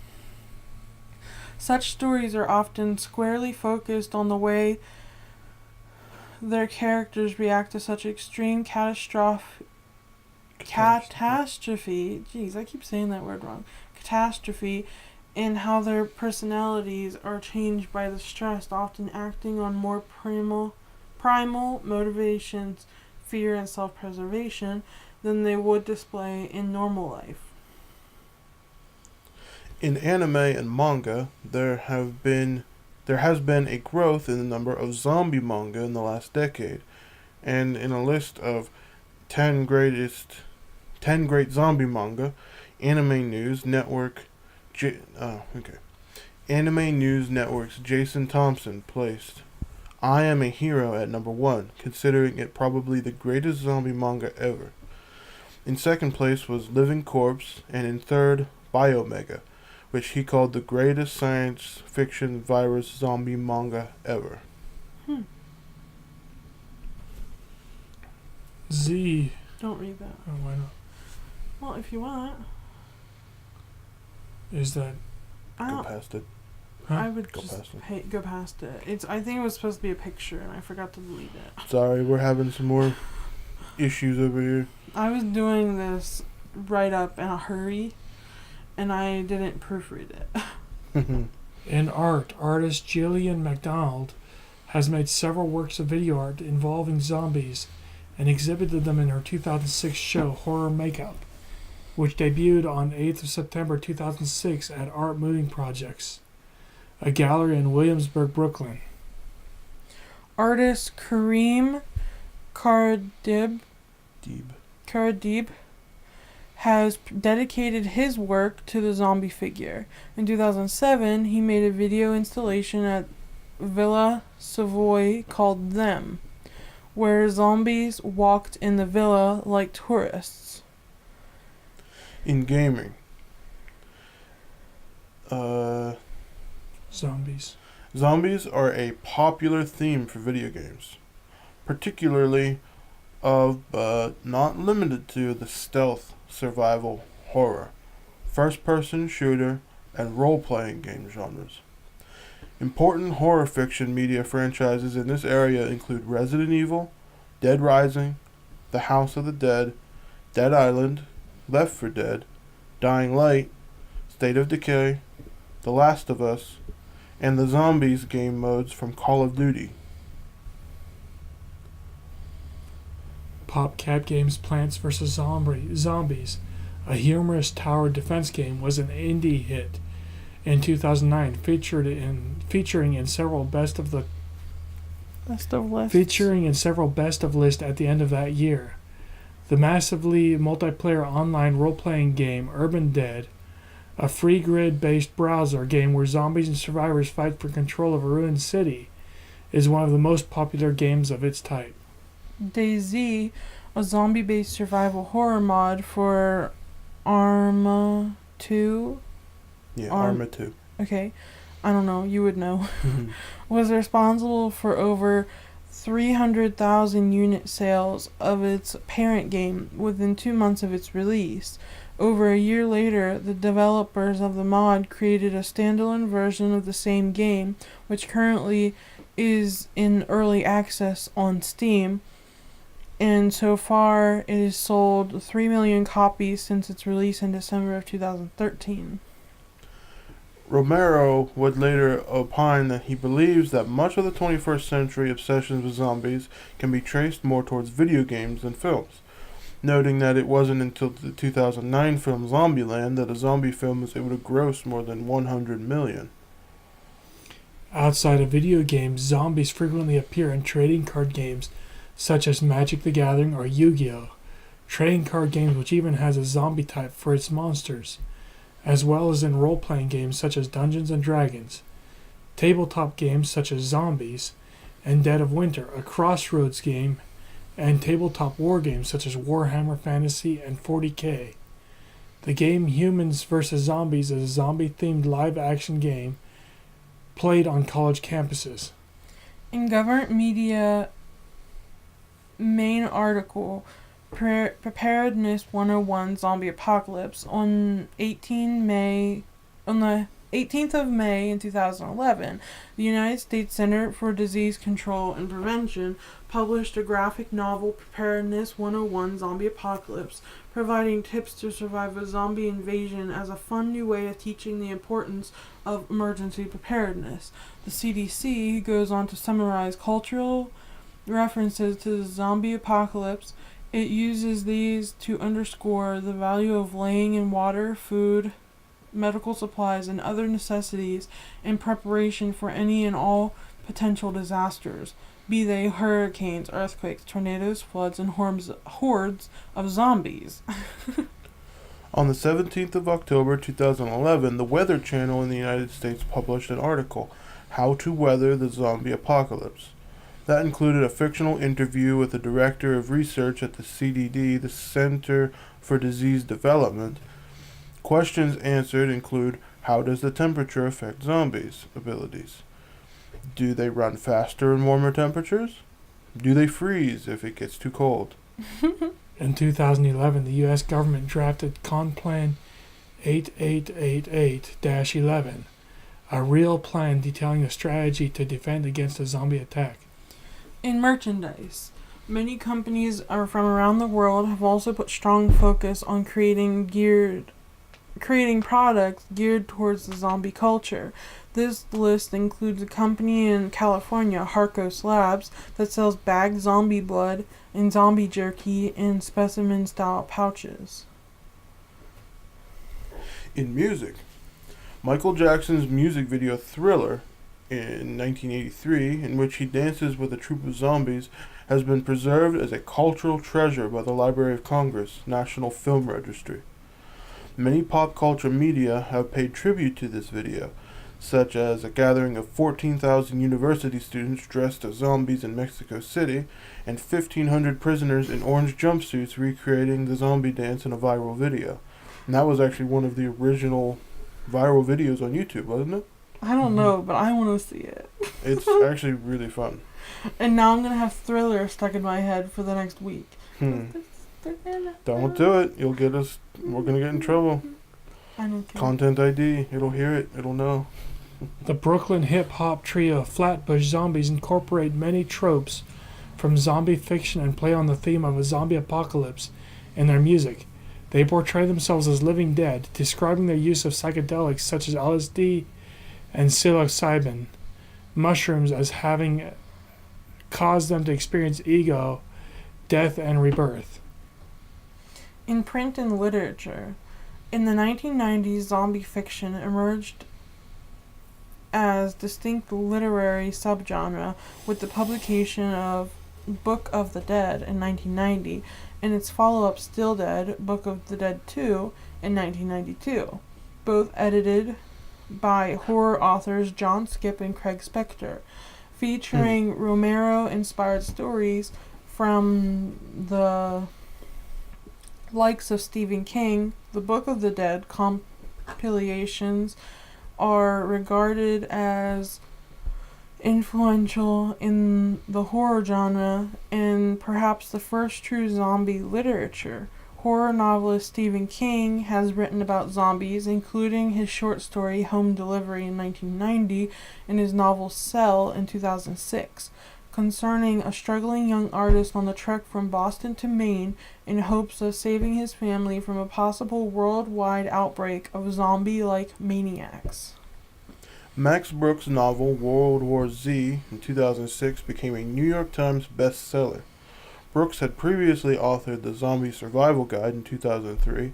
Such stories are often squarely focused on the way their characters react to such extreme catastrophe. Jeez, I keep saying that word wrong. Catastrophe, and how their personalities are changed by the stress, often acting on more primal motivations, fear, and self-preservation than they would display in normal life. In anime and manga, there has been a growth in the number of zombie manga in the last decade, and in a list of 10 great zombie manga, Anime News Network's Jason Thompson placed I Am a Hero at number 1, considering it probably the greatest zombie manga ever. In second place was Living Corpse, and in third, Biomega, which he called the greatest science fiction virus zombie manga ever. Z. Don't read that. Oh, why not? Well, if you want. Is that... Go past it. Huh? I would Go just past it. go past it. I think it was supposed to be a picture, and I forgot to delete it. Sorry, we're having some more issues over here. I was doing this write-up in a hurry, and I didn't proofread it. In art, artist Jillian MacDonald has made several works of video art involving zombies and exhibited them in her 2006 show Horror Makeup, which debuted on 8th of September 2006 at Art Moving Projects, a gallery in Williamsburg, Brooklyn. Artist Kareem Karadib has dedicated his work to the zombie figure. In 2007, he made a video installation at Villa Savoy called Them, where zombies walked in the villa like tourists. In gaming, zombies are a popular theme for video games, particularly of, but not limited to, the stealth, survival, horror, first-person shooter, and role-playing game genres. Important horror fiction media franchises in this area include Resident Evil, Dead Rising, The House of the Dead, Dead Island, Left 4 Dead, Dying Light, State of Decay, The Last of Us, and the Zombies game modes from Call of Duty. PopCap Games' Plants vs. Zombies, a humorous tower defense game, was an indie hit in 2009, featuring in several best of lists at the end of that year. The massively multiplayer online role-playing game Urban Dead, a free grid-based browser game where zombies and survivors fight for control of a ruined city, is one of the most popular games of its type. DayZ, a zombie-based survival horror mod for Arma 2. Arma 2. Okay, I don't know, you would know. Was responsible for over 300,000 unit sales of its parent game within 2 months of its release. Over a year later, the developers of the mod created a standalone version of the same game, which currently is in early access on Steam, and so far it has sold 3 million copies since its release in December of 2013. Romero would later opine that he believes that much of the 21st century obsessions with zombies can be traced more towards video games than films, noting that it wasn't until the 2009 film Zombieland that a zombie film was able to gross more than 100 million. Outside of video games, zombies frequently appear in trading card games such as Magic the Gathering or Yu-Gi-Oh! Trading card games which even has a zombie type for its monsters, as well as in role-playing games such as Dungeons & Dragons, tabletop games such as Zombies, and Dead of Winter, a Crossroads game, and tabletop war games such as Warhammer Fantasy and 40K. The game Humans vs. Zombies is a zombie-themed live-action game played on college campuses. In Government Media main article, Preparedness 101 Zombie Apocalypse, on the 18th of May in 2011, the United States Center for Disease Control and Prevention published a graphic novel, Preparedness 101 Zombie Apocalypse, providing tips to survive a zombie invasion as a fun new way of teaching the importance of emergency preparedness. The CDC goes on to summarize cultural references to the zombie apocalypse. It uses these to underscore the value of laying in water, food, medical supplies, and other necessities in preparation for any and all potential disasters, be they hurricanes, earthquakes, tornadoes, floods, and hordes of zombies. On the 17th of October 2011, the Weather Channel in the United States published an article, How to Weather the Zombie Apocalypse. That included a fictional interview with the director of research at the CDD, the Center for Disease Development. Questions answered include, how does the temperature affect zombies' abilities? Do they run faster in warmer temperatures? Do they freeze if it gets too cold? In 2011, the U.S. government drafted Conplan 8888-11, a real plan detailing a strategy to defend against a zombie attack. In merchandise, many companies from around the world have also put strong focus on creating products geared towards the zombie culture. This list includes a company in California, Harkos Labs, that sells bagged zombie blood and zombie jerky in specimen-style pouches. In music, Michael Jackson's music video Thriller in 1983, in which he dances with a troop of zombies, has been preserved as a cultural treasure by the Library of Congress National Film Registry. Many pop culture media have paid tribute to this video, such as a gathering of 14,000 university students dressed as zombies in Mexico City, and 1,500 prisoners in orange jumpsuits recreating the zombie dance in a viral video. And that was actually one of the original viral videos on YouTube, wasn't it? I don't know, but I want to see it. It's actually really fun. And now I'm going to have Thriller stuck in my head for the next week. Don't do it. You'll get us. We're going to get in trouble. I don't care. Content ID. It'll hear it. It'll know. The Brooklyn hip-hop trio Flatbush Zombies incorporate many tropes from zombie fiction and play on the theme of a zombie apocalypse in their music. They portray themselves as living dead, describing their use of psychedelics such as LSD and psilocybin mushrooms as having caused them to experience ego, death, and rebirth. In print and literature, in the 1990s, zombie fiction emerged as distinct literary subgenre with the publication of Book of the Dead in 1990 and its follow-up Still Dead, Book of the Dead 2 in 1992, both edited by horror authors John Skipp and Craig Spector, featuring Romero-inspired stories from the likes of Stephen King. The Book of the Dead compilations are regarded as influential in the horror genre and perhaps the first true zombie literature. Horror novelist Stephen King has written about zombies, including his short story Home Delivery in 1990 and his novel Cell in 2006, concerning a struggling young artist on the trek from Boston to Maine in hopes of saving his family from a possible worldwide outbreak of zombie-like maniacs. Max Brooks' novel World War Z in 2006 became a New York Times bestseller. Brooks had previously authored the Zombie Survival Guide in 2003,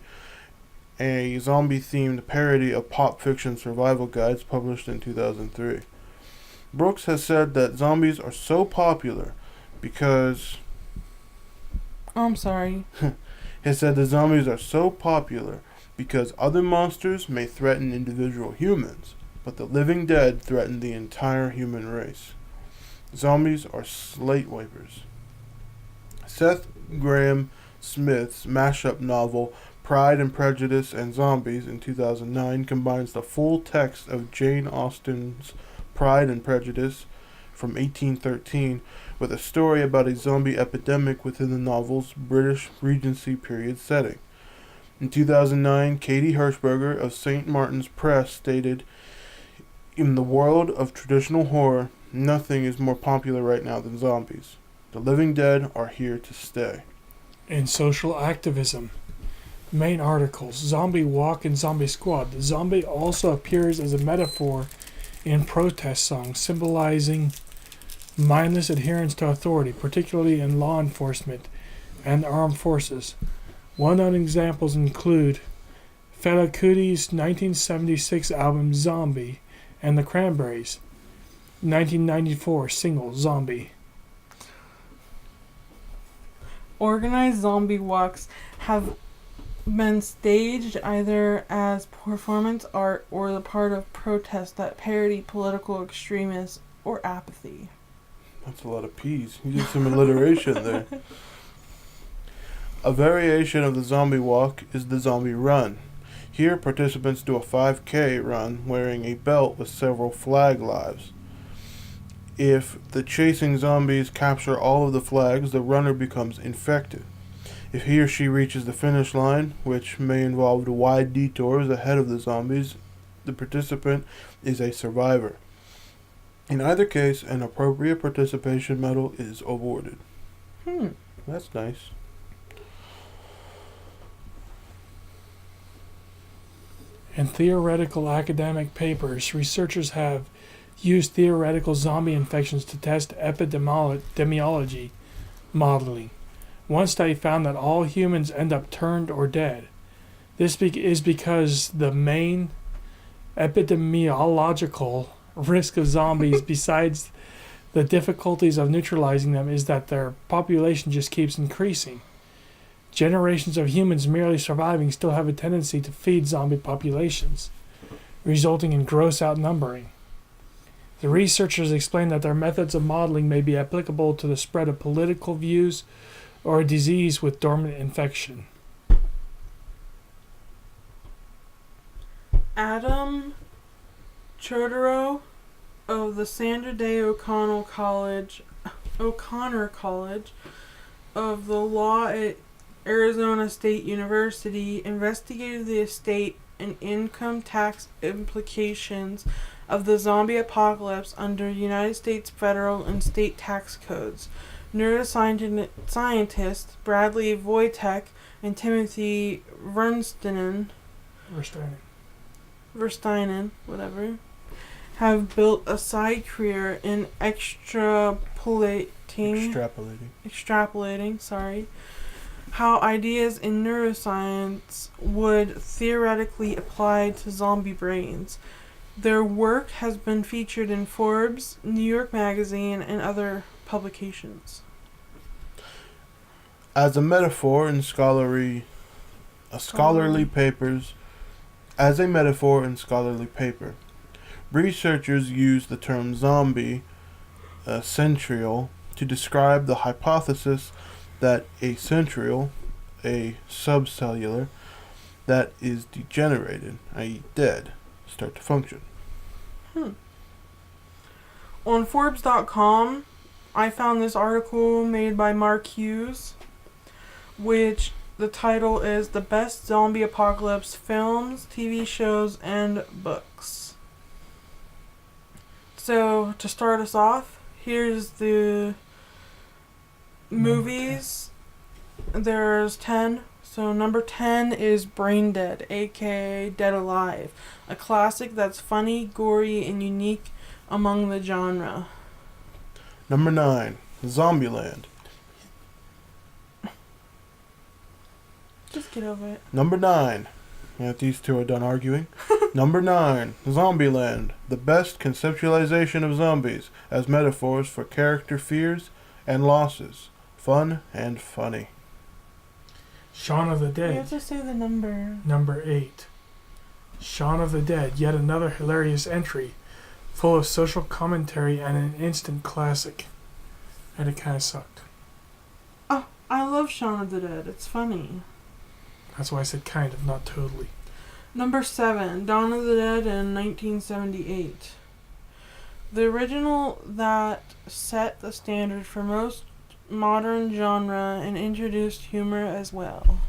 a zombie-themed parody of pop fiction survival guides published in 2003. Brooks has said that zombies are so popular because... I'm sorry. He said the zombies are so popular because other monsters may threaten individual humans, but the living dead threaten the entire human race. Zombies are slate wipers. Seth Graham Smith's mashup novel Pride and Prejudice and Zombies in 2009 combines the full text of Jane Austen's Pride and Prejudice, from 1813 with a story about a zombie epidemic within the novel's British Regency period setting. In 2009, Katie Hirschberger of St. Martin's Press stated, "In the world of traditional horror, nothing is more popular right now than zombies. The living dead are here to stay." In social activism, main articles, Zombie Walk and Zombie Squad. The zombie also appears as a metaphor in protest songs, symbolizing mindless adherence to authority, particularly in law enforcement and armed forces. Well-known examples include Fela Kuti's 1976 album Zombie and the Cranberries' 1994 single Zombie. Organized zombie walks have been staged either as performance art or the part of protests that parody political extremism or apathy. That's a lot of P's. You did some alliteration there. A variation of the zombie walk is the zombie run. Here, participants do a 5K run wearing a belt with several flag lives. If the chasing zombies capture all of the flags, the runner becomes infected. If he or she reaches the finish line, which may involve wide detours ahead of the zombies, the participant is a survivor. In either case, an appropriate participation medal is awarded. That's nice. In theoretical academic papers, researchers have used theoretical zombie infections to test epidemiology modeling. One study found that all humans end up turned or dead. This is because the main epidemiological risk of zombies, besides the difficulties of neutralizing them, is that their population just keeps increasing. Generations of humans merely surviving still have a tendency to feed zombie populations, resulting in gross outnumbering. The researchers explain that their methods of modeling may be applicable to the spread of political views or a disease with dormant infection. Adam Chodorow of the Sandra Day O'Connor College of the Law at Arizona State University investigated the estate and income tax implications of the zombie apocalypse under United States federal and state tax codes. Neuroscientists Bradley Wojtek and Timothy Versteinen, have built a side career in extrapolating how ideas in neuroscience would theoretically apply to zombie brains. Their work has been featured in Forbes, New York Magazine, and other publications. As a metaphor in scholarly paper, researchers use the term zombie centriole to describe the hypothesis that a centriole, a subcellular, that is degenerated, i.e. dead, start to function. On Forbes.com, I found this article made by Mark Hughes, which the title is The Best Zombie Apocalypse Films, TV Shows, and Books. So, to start us off, here's the movies. There's 10. So number 10 is Brain Dead, aka Dead Alive, a classic that's funny, gory, and unique among the genre. Number 9, Zombieland. Just get over it. Number 9. Yeah, these two are done arguing. Number 9, Zombieland, the best conceptualization of zombies as metaphors for character fears and losses. Fun and funny. Shaun of the You Dead. have to say the number. Number 8. Shaun of the Dead, yet another hilarious entry, full of social commentary and an instant classic. And it kind of sucked. Oh, I love Shaun of the Dead. It's funny. That's why I said kind of, not totally. Number 7, Dawn of the Dead in 1978. The original that set the standard for most modern genre and introduced humor as well.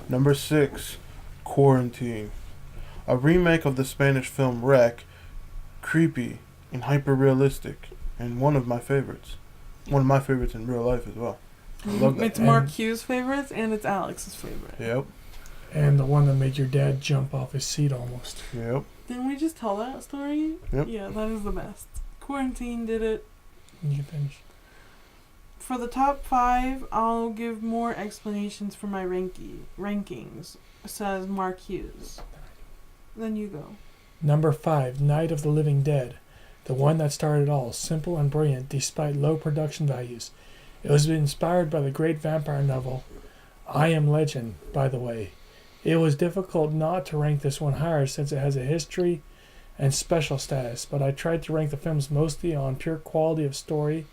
Number 6, Quarantine. A remake of the Spanish film Wreck, creepy and hyper-realistic, and one of my favorites. One of my favorites in real life as well. I love that. It's Mark Hughes' favorites and it's Alex's favorite. Yep. And the one that made your dad jump off his seat almost. Yep. Didn't we just tell that story? Yep. Yeah, that is the best. Quarantine did it. You can finish. For the top 5, I'll give more explanations for my rankings, says Mark Hughes. Then you go. Number 5, Night of the Living Dead. The one that started it all. Simple and brilliant despite low production values. It was inspired by the great vampire novel I Am Legend, by the way. It was difficult not to rank this one higher since it has a history and special status, but I tried to rank the films mostly on pure quality of story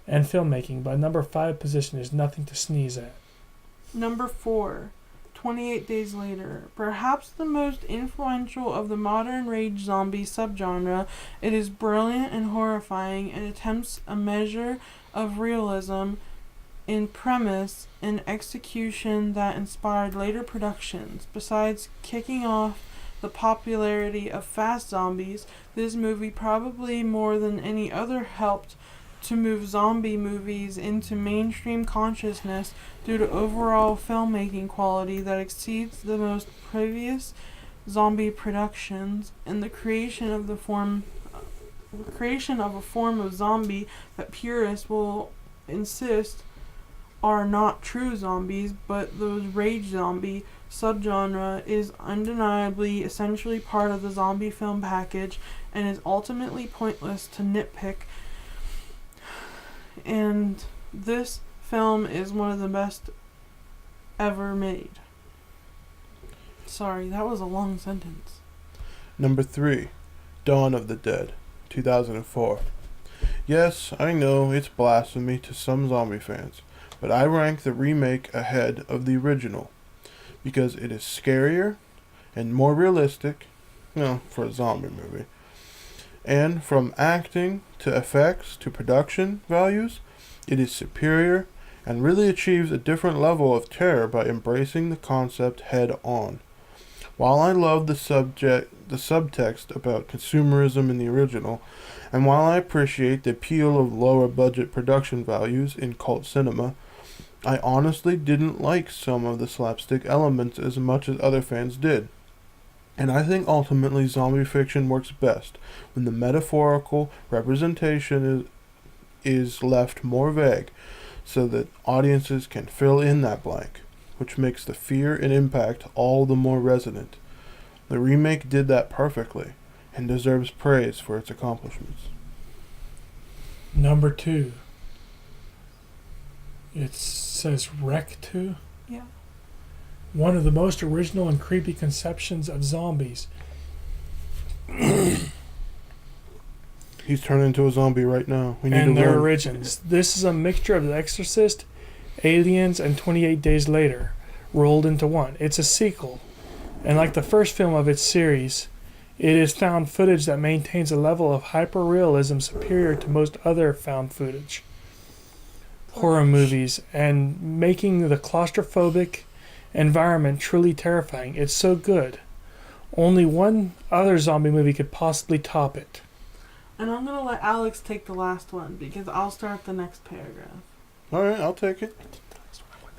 and filmmaking, but number 5 position is nothing to sneeze at. Number 4, 28 Days Later. Perhaps the most influential of the modern rage zombie subgenre, it is brilliant and horrifying and attempts a measure of realism in premise and execution that inspired later productions. Besides kicking off the popularity of fast zombies, this movie probably more than any other helped to move zombie movies into mainstream consciousness due to overall filmmaking quality that exceeds the most previous zombie productions and the creation of a form of zombie that purists will insist are not true zombies, but those rage zombie subgenre is undeniably essentially part of the zombie film package and is ultimately pointless to nitpick. And this film is one of the best ever made. Sorry, that was a long sentence. Number 3, Dawn of the Dead, 2004. Yes, I know it's blasphemy to some zombie fans, but I rank the remake ahead of the original because it is scarier and more realistic, for a zombie movie. And from acting to effects to production values, it is superior and really achieves a different level of terror by embracing the concept head on. While I love the subtext about consumerism in the original, and while I appreciate the appeal of lower budget production values in cult cinema, I honestly didn't like some of the slapstick elements as much as other fans did. And I think ultimately zombie fiction works best when the metaphorical representation is left more vague so that audiences can fill in that blank, which makes the fear and impact all the more resonant. The remake did that perfectly and deserves praise for its accomplishments. Number 2. It says Wreck 2. Yeah. One of the most original and creepy conceptions of zombies. He's turned into a zombie right now. We need And to their run. origins. This is a mixture of The Exorcist, Aliens, and 28 Days Later rolled into one. It's a sequel, and like the first film of its series, it is found footage that maintains a level of hyper-realism superior to most other found footage horror movies, and making the claustrophobic environment truly terrifying. It's so good. Only one other zombie movie could possibly top it. And I'm going to let Alex take the last one because I'll start the next paragraph. Alright, I'll take it.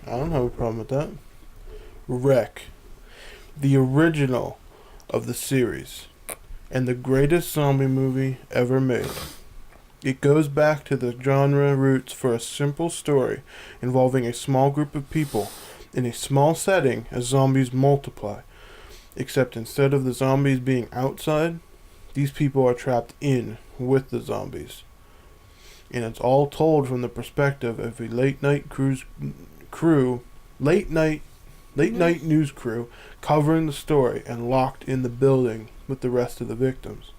I don't have a problem with that. Wreck. The original of the series. And the greatest zombie movie ever made. It goes back to the genre roots for a simple story involving a small group of people in a small setting as zombies multiply. Except instead of the zombies being outside, these people are trapped in with the zombies. And it's all told from the perspective of a late night news crew covering the story and locked in the building with the rest of the victims.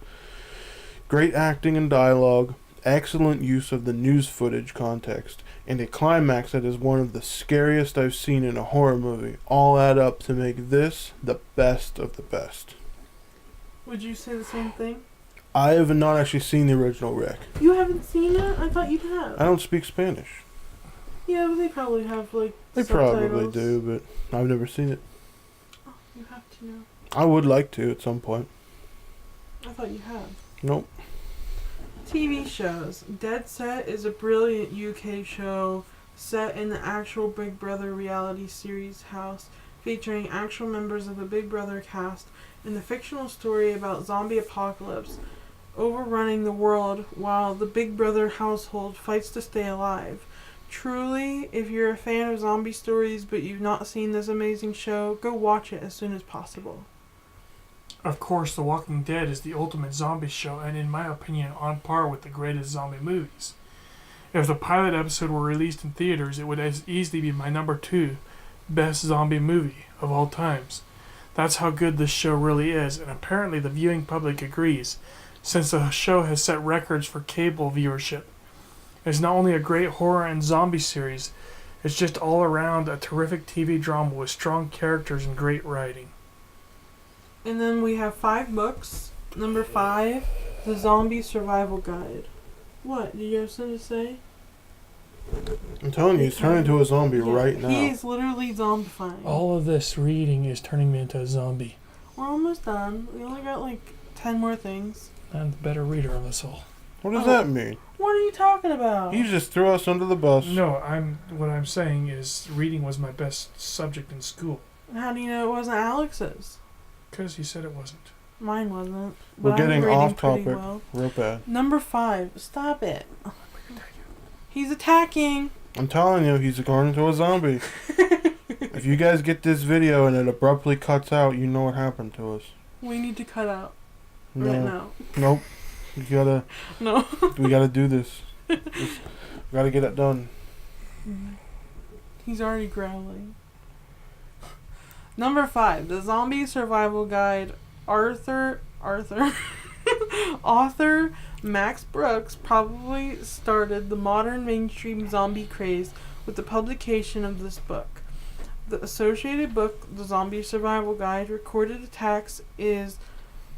Great acting and dialogue, excellent use of the news footage context, and a climax that is one of the scariest I've seen in a horror movie all add up to make this the best of the best. Would you say the same thing? I have not actually seen the original Rick. You haven't seen it? I thought you'd have. I don't speak Spanish. Yeah, but they probably have like They subtitles. probably do, but I've never seen it. Oh, you have to know. I would like to at some point. I thought you had. Nope. TV shows. Dead Set is a brilliant UK show set in the actual Big Brother reality series house, featuring actual members of the Big Brother cast in the fictional story about zombie apocalypse overrunning the world while the Big Brother household fights to stay alive. Truly, if you're a fan of zombie stories but you've not seen this amazing show, go watch it as soon as possible. Of course, The Walking Dead is the ultimate zombie show, and in my opinion, on par with the greatest zombie movies. If the pilot episode were released in theaters, it would as easily be my number 2 best zombie movie of all times. That's how good this show really is, and apparently the viewing public agrees, since the show has set records for cable viewership. It's not only a great horror and zombie series, it's just all around a terrific TV drama with strong characters and great writing. And then we have 5 books. Number 5, The Zombie Survival Guide. What? Did you have something to say? I'm telling you, he's turning into a zombie Yeah, right now. He's literally zombifying. All of this reading is turning me into a zombie. We're almost done. We only got like 10 more things. I'm the better reader of us all. What does Oh. that mean? What are you talking about? You just threw us under the bus. No, what I'm saying is reading was my best subject in school. How do you know it wasn't Alex's? Because he said it wasn't. Mine wasn't. We're But I'm getting reading off pretty topic. well. Real bad. Number 5. Stop it. He's attacking. I'm telling you, he's going into a zombie. If you guys get this video and it abruptly cuts out, you know what happened to us. We need to cut out No. right now. Nope. We gotta No. do this. We gotta get it done. He's already growling. Number 5, The Zombie Survival Guide. Author Max Brooks probably started the modern mainstream zombie craze with the publication of this book. The associated book, The Zombie Survival Guide, Recorded Attacks, is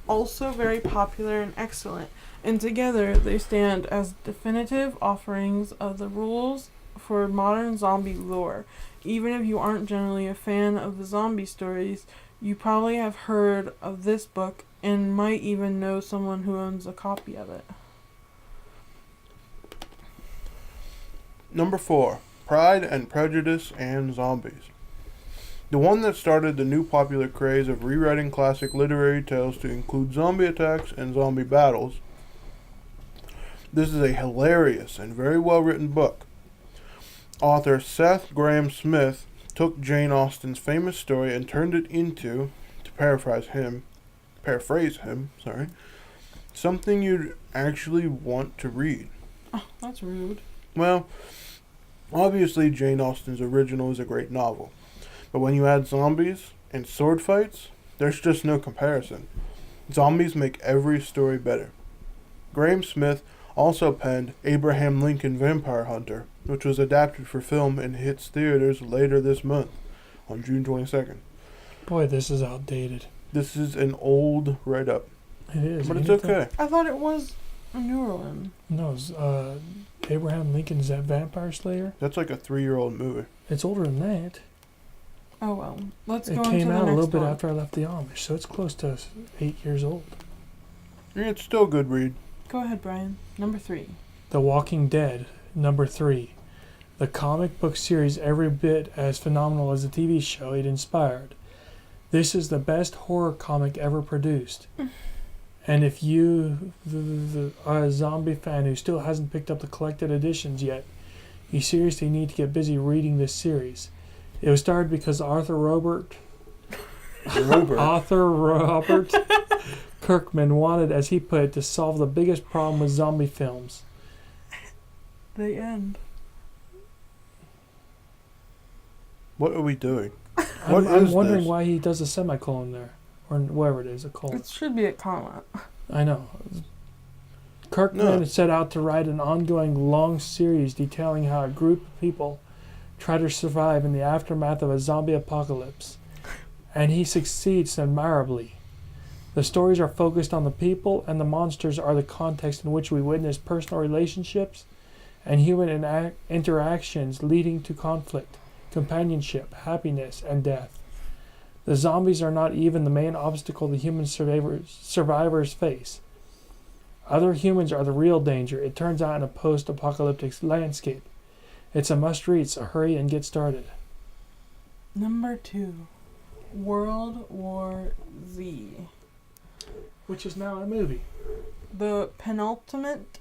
also very popular and excellent, and together they stand as definitive offerings of the rules for modern zombie lore. Even if you aren't generally a fan of the zombie stories, you probably have heard of this book and might even know someone who owns a copy of it. Number 4. Pride and Prejudice and Zombies. The one that started the new popular craze of rewriting classic literary tales to include zombie attacks and zombie battles. This is a hilarious and very well written book. Author Seth Grahame-Smith took Jane Austen's famous story and turned it into, to paraphrase him, something you'd actually want to read. Oh, that's rude. Well, obviously Jane Austen's original is a great novel, but when you add zombies and sword fights, there's just no comparison. Zombies make every story better. Grahame-Smith also penned Abraham Lincoln Vampire Hunter, which was adapted for film and hits theaters later this month, on June 22nd. Boy, this is outdated. This is an old write-up, It is. but it's ain't it, okay. I thought it was a newer one. No, Abraham Lincoln's that Vampire Slayer. That's like a 3-year-old movie. It's older than that. Oh well. Let's It go on came to the out a next little bit one. after I left the Amish, so it's close to 8 years old. It's still a good read. Go ahead, Brian. Number 3. The Walking Dead, number 3. The comic book series every bit as phenomenal as the TV show it inspired. This is the best horror comic ever produced. And if you are a zombie fan who still hasn't picked up the collected editions yet, you seriously need to get busy reading this series. It was started because Arthur Robert Kirkman wanted, as he put it, to solve the biggest problem with zombie films. The end. What are we doing? I'm is wondering this? why he does a semicolon there, or whatever it is, a colon. It should be a comma. I know. Kirkman set out to write an ongoing long series detailing how a group of people try to survive in the aftermath of a zombie apocalypse. And he succeeds admirably. The stories are focused on the people, and the monsters are the context in which we witness personal relationships and human interactions leading to conflict, companionship, happiness, and death. The zombies are not even the main obstacle the human survivors face. Other humans are the real danger, it turns out, in a post-apocalyptic landscape. It's a must-read, so hurry and get started. Number 2, World War Z. Which is now a movie. The penultimate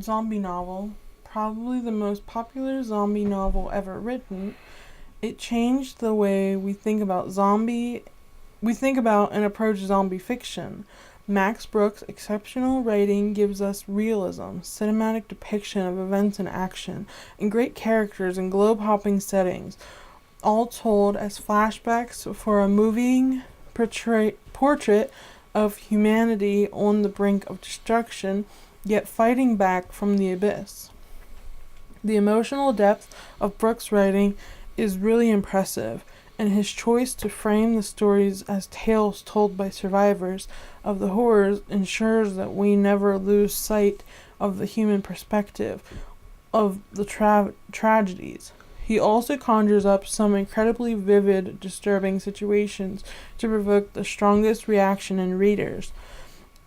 zombie novel, probably the most popular zombie novel ever written. It changed the way we think about and approach zombie fiction. Max Brooks' exceptional writing gives us realism, cinematic depiction of events in action, and great characters in globe-hopping settings, all told as flashbacks for a moving portrait of humanity on the brink of destruction, yet fighting back from the abyss. The emotional depth of Brooks' writing is really impressive, and his choice to frame the stories as tales told by survivors of the horrors ensures that we never lose sight of the human perspective of the tragedies. He also conjures up some incredibly vivid, disturbing situations to provoke the strongest reaction in readers.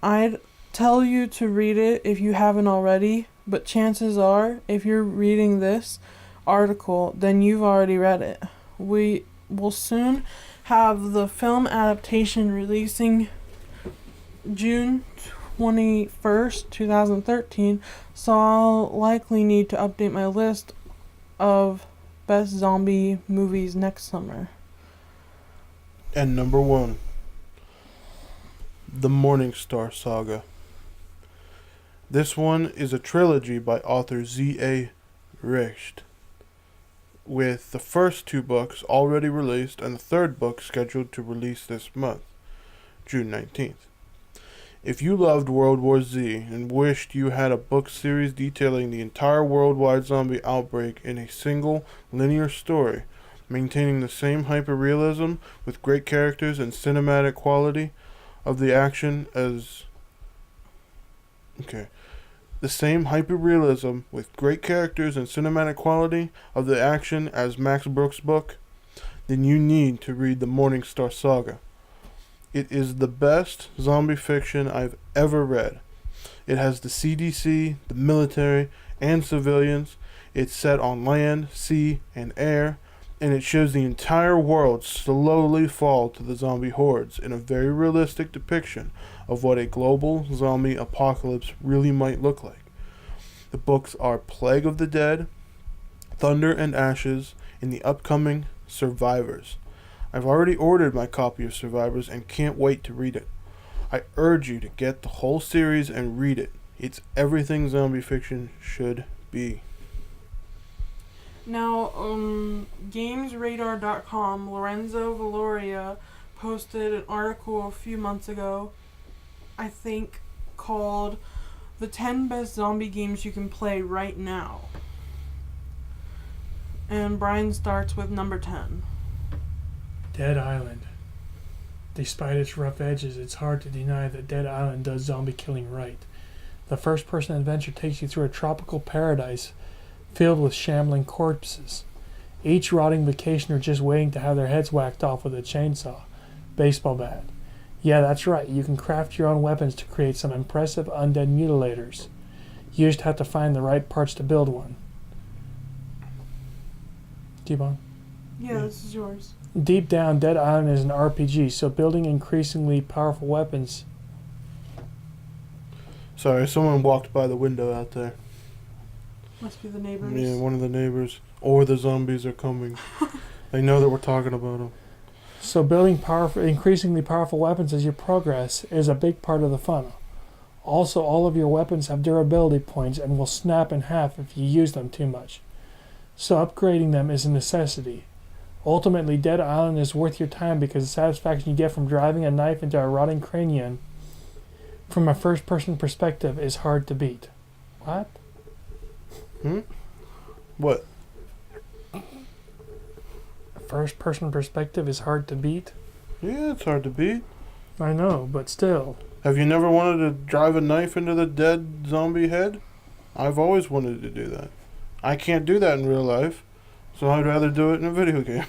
I'd tell you to read it if you haven't already, but chances are, if you're reading this article, then you've already read it. We will soon have the film adaptation releasing June 21st, 2013, so I'll likely need to update my list of best zombie movies next summer. And number 1, The Morningstar Saga. This one is a trilogy by author Z.A. Recht, with the first 2 books already released and the third book scheduled to release this month, June 19th. If you loved World War Z and wished you had a book series detailing the entire worldwide zombie outbreak in a single linear story, maintaining the same hyperrealism with great characters and cinematic quality of the action as the same hyperrealism with great characters and cinematic quality of the action as Max Brooks' book, then you need to read The Morningstar Saga. It is the best zombie fiction I've ever read. It has the CDC, the military, and civilians. It's set on land, sea, and air, and it shows the entire world slowly fall to the zombie hordes in a very realistic depiction of what a global zombie apocalypse really might look like. The books are Plague of the Dead, Thunder and Ashes, and the upcoming Survivors. I've already ordered my copy of Survivors and can't wait to read it. I urge you to get the whole series and read it. It's everything zombie fiction should be. Now, GamesRadar.com, Lorenzo Valoria posted an article a few months ago, I think, called The 10 Best Zombie Games You Can Play Right Now. And Brian starts with number 10. Dead Island. Despite its rough edges, it's hard to deny that Dead Island does zombie killing right. The first-person adventure takes you through a tropical paradise filled with shambling corpses, each rotting vacationer just waiting to have their heads whacked off with a chainsaw, baseball bat. Yeah, that's right, you can craft your own weapons to create some impressive undead mutilators. You just have to find the right parts to build one. Keep on. Yeah, this is yours. Deep down, Dead Island is an RPG, so building increasingly powerful weapons... Sorry, someone walked by the window out there. Must be the neighbors. Yeah, one of the neighbors. Or the zombies are coming. They know that we're talking about them. So building increasingly powerful weapons as you progress is a big part of the fun. Also, all of your weapons have durability points and will snap in half if you use them too much. So upgrading them is a necessity. Ultimately, Dead Island is worth your time because the satisfaction you get from driving a knife into a rotting cranium from a first-person perspective is hard to beat. What? What? A first-person perspective is hard to beat? Yeah, it's hard to beat. I know, but still. Have you never wanted to drive a knife into the dead zombie head? I've always wanted to do that. I can't do that in real life, so I'd rather do it in a video game.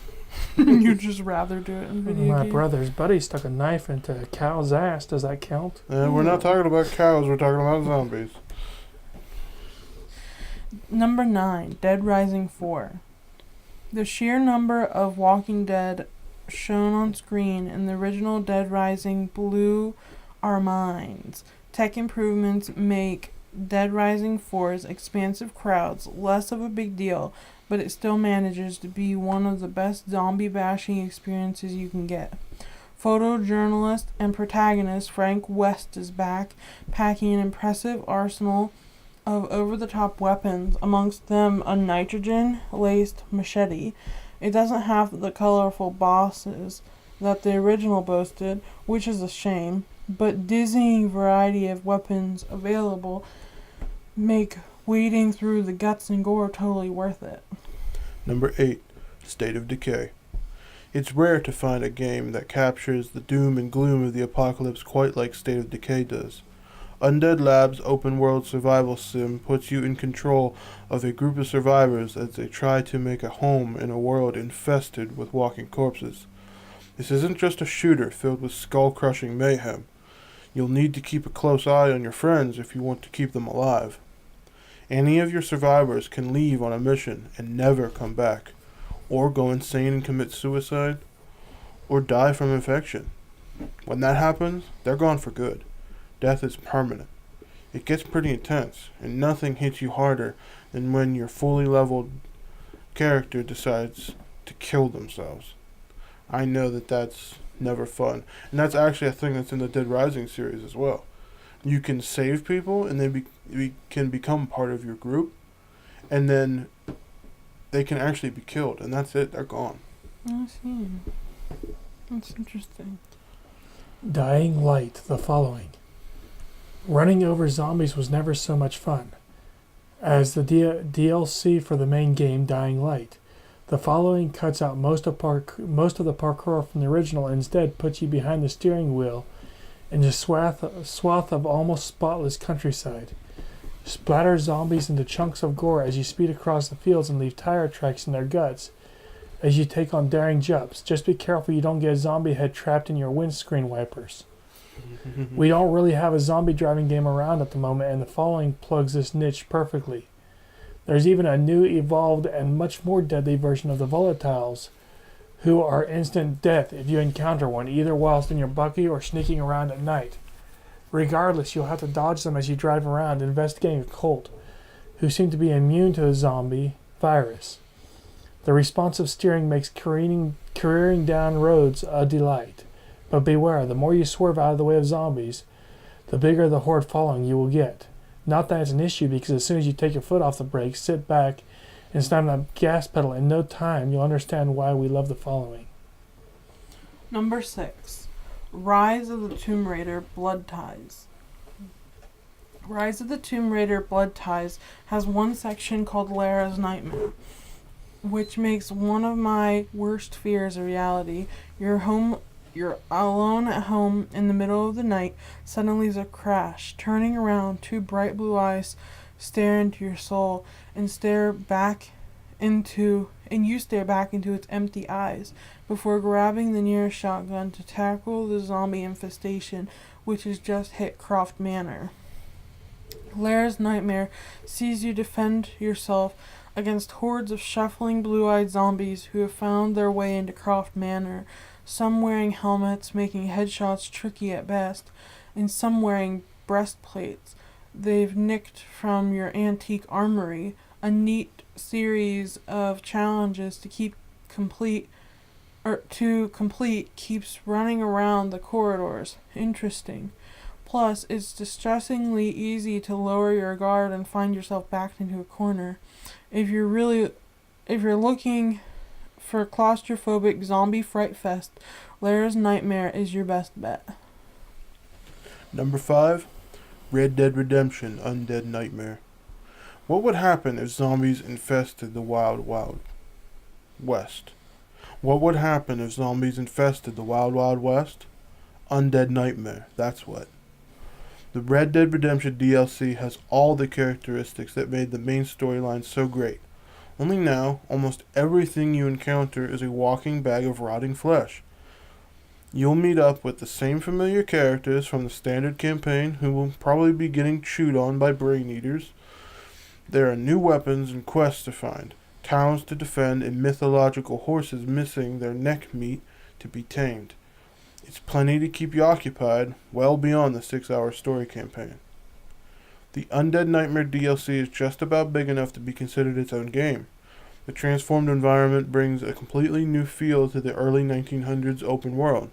You'd just rather do it in video My game. brother's buddy stuck a knife into a cow's ass. Does that count? We're not talking about cows, we're talking about zombies. Number 9, Dead Rising 4. The sheer number of Walking Dead shown on screen in the original Dead Rising blew our minds. Tech improvements make Dead Rising 4's expansive crowds less of a big deal, but it still manages to be one of the best zombie bashing experiences you can get. Photojournalist and protagonist Frank West is back, packing an impressive arsenal of over-the-top weapons, amongst them a nitrogen-laced machete. It doesn't have the colorful bosses that the original boasted, which is a shame, but dizzying variety of weapons available make wading through the guts and gore totally worth it. Number 8, State of Decay. It's rare to find a game that captures the doom and gloom of the apocalypse quite like State of Decay does. Undead Labs' open-world survival sim puts you in control of a group of survivors as they try to make a home in a world infested with walking corpses. This isn't just a shooter filled with skull-crushing mayhem. You'll need to keep a close eye on your friends if you want to keep them alive. Any of your survivors can leave on a mission and never come back, or go insane and commit suicide, or die from infection. When that happens, they're gone for good. Death is permanent. It gets pretty intense, and nothing hits you harder than when your fully leveled character decides to kill themselves. I know that that's never fun, and that's actually a thing that's in the Dead Rising series as well. You can save people, and they can become part of your group, and then they can actually be killed, and that's it. They're gone. I see. That's interesting. Dying Light, the following. Running over zombies was never so much fun as the DLC for the main game, Dying Light. The following cuts out most of the parkour from the original and instead puts you behind the steering wheel in a swath of almost spotless countryside. Splatter zombies into chunks of gore as you speed across the fields and leave tire tracks in their guts as you take on daring jumps. Just be careful you don't get a zombie head trapped in your windscreen wipers. We don't really have a zombie driving game around at the moment, and the following plugs this niche perfectly. There's even a new, evolved, and much more deadly version of the volatiles, who are instant death if you encounter one, either whilst in your buggy or sneaking around at night. Regardless, you'll have to dodge them as you drive around investigating a cult, who seem to be immune to the zombie virus. The responsive steering makes careering down roads a delight. But beware, the more you swerve out of the way of zombies, the bigger the horde following you will get. Not that it's an issue, because as soon as you take your foot off the brake, sit back, and slam that gas pedal, in no time you'll understand why we love the following. Number 6. Rise of the Tomb Raider Blood Ties. Rise of the Tomb Raider Blood Ties has one section called Lara's Nightmare, which makes one of my worst fears a reality. You're alone at home in the middle of the night. Suddenly there's a crash. Turning around, two bright blue eyes stare into your soul and you stare back into its empty eyes before grabbing the nearest shotgun to tackle the zombie infestation which has just hit Croft Manor. Lara's Nightmare sees you defend yourself against hordes of shuffling blue-eyed zombies who have found their way into Croft Manor, some wearing helmets, making headshots tricky at best, and some wearing breastplates they've nicked from your antique armory. A neat series of challenges to complete keeps running around the corridors. Interesting. Plus, it's distressingly easy to lower your guard and find yourself backed into a corner. If you're looking for claustrophobic zombie fright fest, Lara's Nightmare is your best bet. Number 5, Red Dead Redemption Undead Nightmare. What would happen if zombies infested the Wild Wild West? What would happen if zombies infested the Wild Wild West? Undead nightmare, that's what. The Red Dead Redemption DLC has all the characteristics that made the main storyline so great. Only now, almost everything you encounter is a walking bag of rotting flesh. You'll meet up with the same familiar characters from the standard campaign who will probably be getting chewed on by brain eaters. There are new weapons and quests to find, towns to defend, and mythological horses missing their neck meat to be tamed. It's plenty to keep you occupied, well beyond the 6-hour story campaign. The Undead Nightmare DLC is just about big enough to be considered its own game. The transformed environment brings a completely new feel to the early 1900s open world.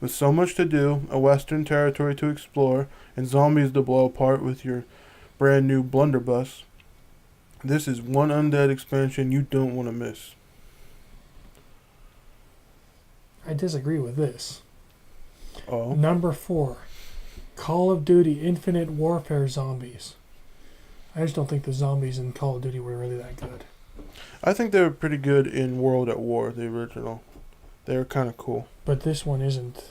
With so much to do, a western territory to explore, and zombies to blow apart with your brand new blunderbuss, this is one Undead expansion you don't want to miss. I disagree with this. Oh? Number 4, Call of Duty Infinite Warfare Zombies. I just don't think the zombies in Call of Duty were really that good. I think they were pretty good in World at War, the original. They were kind of cool. But this one isn't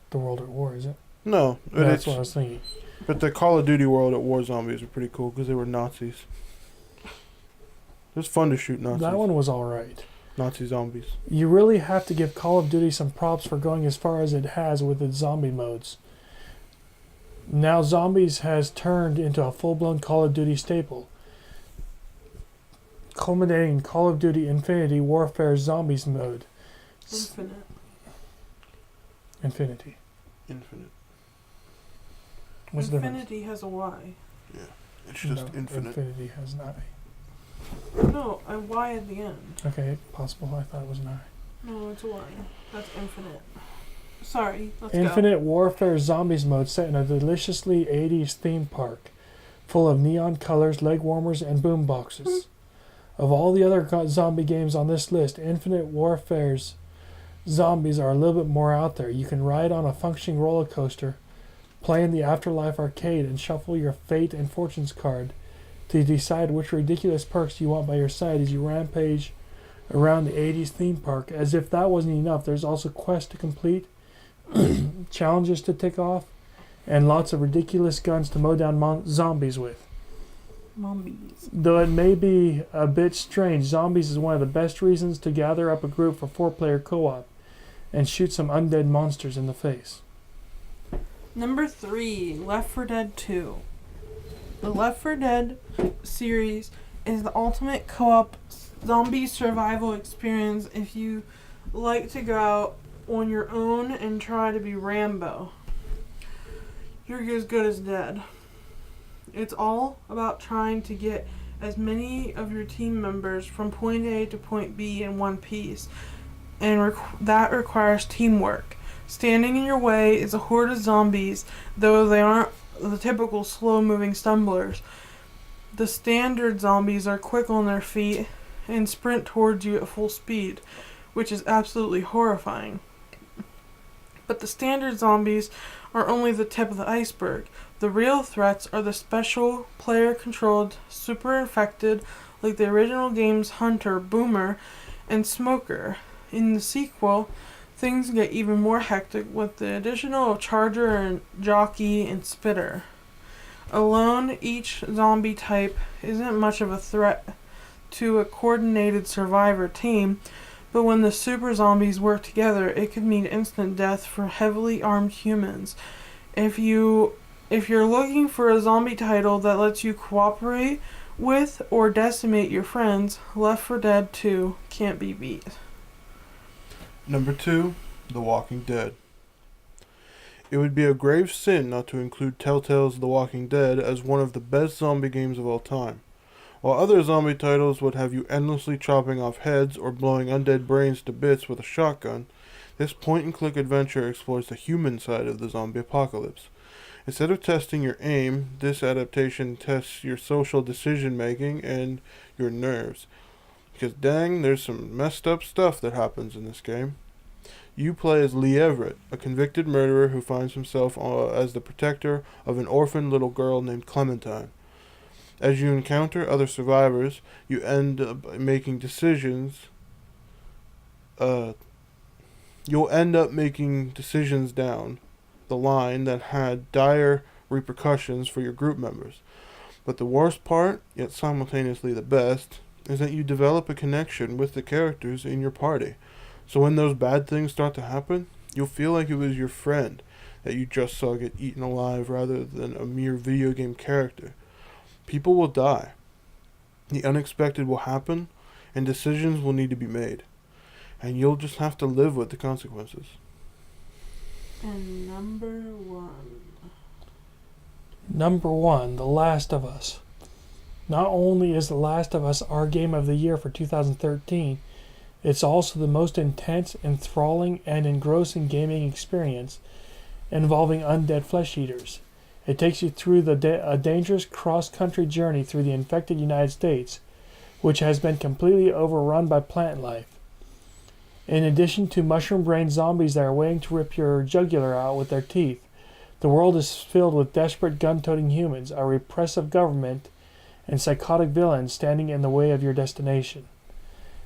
the World at War, is it? No, That's what I was thinking. but the Call of Duty World at War zombies were pretty cool because they were Nazis. It was fun to shoot Nazis. That one was alright. Nazi zombies. You really have to give Call of Duty some props for going as far as it has with its zombie modes. Now Zombies has turned into a full-blown Call of Duty staple, culminating in Call of Duty Infinity Warfare Zombies mode. Infinity. Infinite. What's the difference? Infinity has a Y. It's just No, infinite. Infinity has an I. No, a Y at the end. Okay, possible. I thought it was an I. No, it's a Y. That's infinite. Sorry, let's Infinite Warfare Zombies mode set in a deliciously 80s theme park, full of neon colors, leg warmers, and boom boxes. Of all the other zombie games on this list, Infinite Warfare's zombies are a little bit more out there. You can ride on a functioning roller coaster, play in the Afterlife arcade, and shuffle your fate and fortunes card to decide which ridiculous perks you want by your side as you rampage around the 80s theme park. As if that wasn't enough, there's also quests to complete, challenges to tick off, and lots of ridiculous guns to mow down zombies with. Zombies. Though it may be a bit strange, Zombies is one of the best reasons to gather up a group for 4-player co-op and shoot some undead monsters in the face. Number 3, Left 4 Dead 2. The Left 4 Dead series is the ultimate co-op zombie survival experience if you like to go out on your own and try to be Rambo. You're as good as dead. It's all about trying to get as many of your team members from point A to point B in one piece, and that requires teamwork. Standing in your way is a horde of zombies, though they aren't the typical slow-moving stumblers. The standard zombies are quick on their feet and sprint towards you at full speed, which is absolutely horrifying. But the standard zombies are only the tip of the iceberg. The real threats are the special, player-controlled, super-infected, like the original game's Hunter, Boomer, and Smoker. In the sequel, things get even more hectic with the addition of Charger and Jockey and Spitter. Alone, each zombie type isn't much of a threat to a coordinated survivor team, but when the super zombies work together, it could mean instant death for heavily armed humans. If you're looking for a zombie title that lets you cooperate with or decimate your friends, Left 4 Dead 2 can't be beat. Number 2, The Walking Dead. It would be a grave sin not to include Telltale's The Walking Dead as one of the best zombie games of all time. While other zombie titles would have you endlessly chopping off heads or blowing undead brains to bits with a shotgun, this point-and-click adventure explores the human side of the zombie apocalypse. Instead of testing your aim, this adaptation tests your social decision-making and your nerves. Because dang, there's some messed up stuff that happens in this game. You play as Lee Everett, a convicted murderer who finds himself as the protector of an orphaned little girl named Clementine. As you encounter other survivors, you end up making decisions you'll end up making decisions down the line that had dire repercussions for your group members. But the worst part, yet simultaneously the best, is that you develop a connection with the characters in your party. So when those bad things start to happen, you'll feel like it was your friend that you just saw get eaten alive rather than a mere video game character. People will die. The unexpected will happen, and decisions will need to be made. And you'll just have to live with the consequences. And number 1. Number 1, The Last of Us. Not only is The Last of Us our game of the year for 2013, it's also the most intense, enthralling, and engrossing gaming experience involving undead flesh eaters. It takes you through a dangerous cross-country journey through the infected United States, which has been completely overrun by plant life. In addition to mushroom-brained zombies that are waiting to rip your jugular out with their teeth, the world is filled with desperate gun-toting humans, a repressive government, and psychotic villains standing in the way of your destination.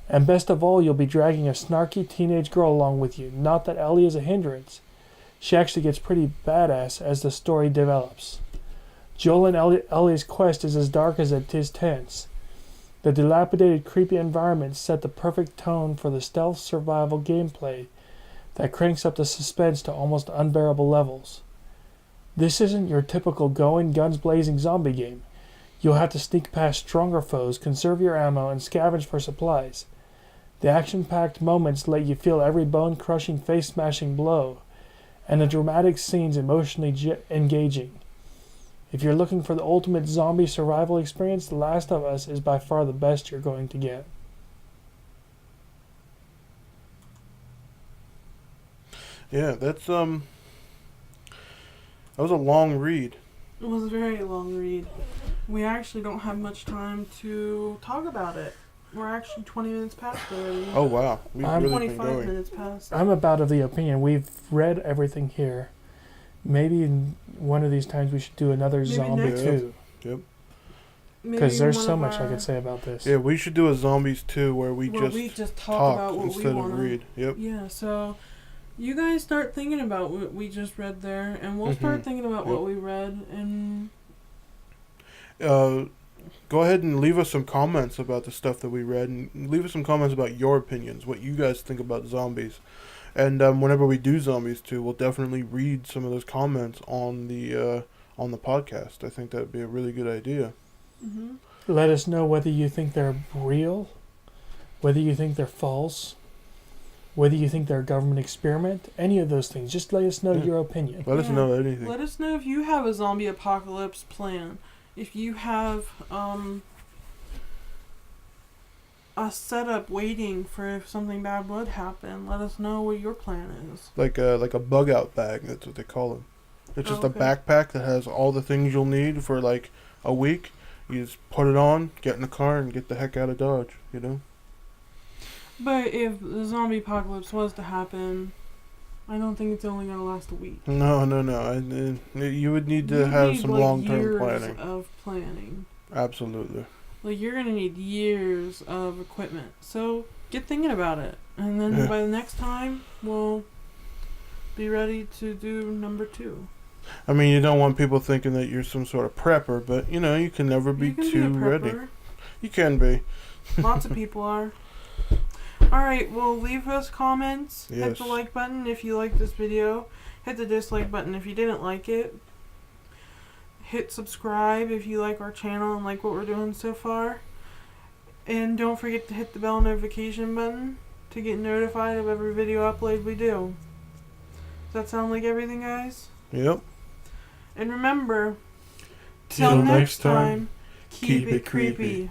And best of all, you'll be dragging a snarky teenage girl along with you. Not that Ellie is a hindrance. She actually gets pretty badass as the story develops. Joel and Ellie's quest is as dark as it is tense. The dilapidated, creepy environment set the perfect tone for the stealth survival gameplay that cranks up the suspense to almost unbearable levels. This isn't your typical going, guns blazing zombie game. You'll have to sneak past stronger foes, conserve your ammo, and scavenge for supplies. The action-packed moments let you feel every bone-crushing, face-smashing blow, and the dramatic scenes emotionally engaging. If you're looking for the ultimate zombie survival experience, The Last of Us is by far the best you're going to get. Yeah, that was a long read. It was a very long read. We actually don't have much time to talk about it. We're actually 20 minutes past already. Oh wow, we've I'm really been 25 going. minutes past. I'm about of the opinion we've read everything here. Maybe in one of these times we should do another Maybe zombie next- too, Yep. because there's Maybe so one much of I our- could say about this. Yeah, we should do a zombies too, where we just talk talk about what we instead want of read. Yep. Yeah, so you guys start thinking about what we just read there, and we'll start Mhm. thinking about Yep. what we read, and Go ahead and leave us some comments about the stuff that we read, and leave us some comments about your opinions, what you guys think about zombies. And whenever we do zombies too, we'll definitely read some of those comments on the podcast. I think that would be a really good idea. Let us know whether you think they're real, whether you think they're false, whether you think they're a government experiment, any of those things. Just let us know Yeah. your opinion. Let us Yeah. know anything. let us know if you have a zombie apocalypse plan. If you have a setup waiting for if something bad would happen, let us know what your plan is. Like a bug out bag. That's what they call them. It's just a Okay. backpack that has all the things you'll need for like a week. You just put it on, get in the car, and get the heck out of Dodge. You know. But if the zombie apocalypse was to happen, I don't think it's only gonna last a week. No. You would need to You have need, some like, long-term years planning. of planning. Absolutely. Like, you're gonna need years of equipment. So get thinking about it, and then Yeah. by the next time we'll be ready to do number 2. I mean, you don't want people thinking that you're some sort of prepper, but you know, you can never be You can too be a ready. prepper. You can be. Lots of people are. Alright, well, leave us comments. Hit Yes. the like button if you like this video. Hit the dislike button if you didn't like it. Hit subscribe if you like our channel and like what we're doing so far. And don't forget to hit the bell notification button to get notified of every video upload we do. Does that sound like everything, guys? Yep. And remember, Till till next next time, time, keep it creepy.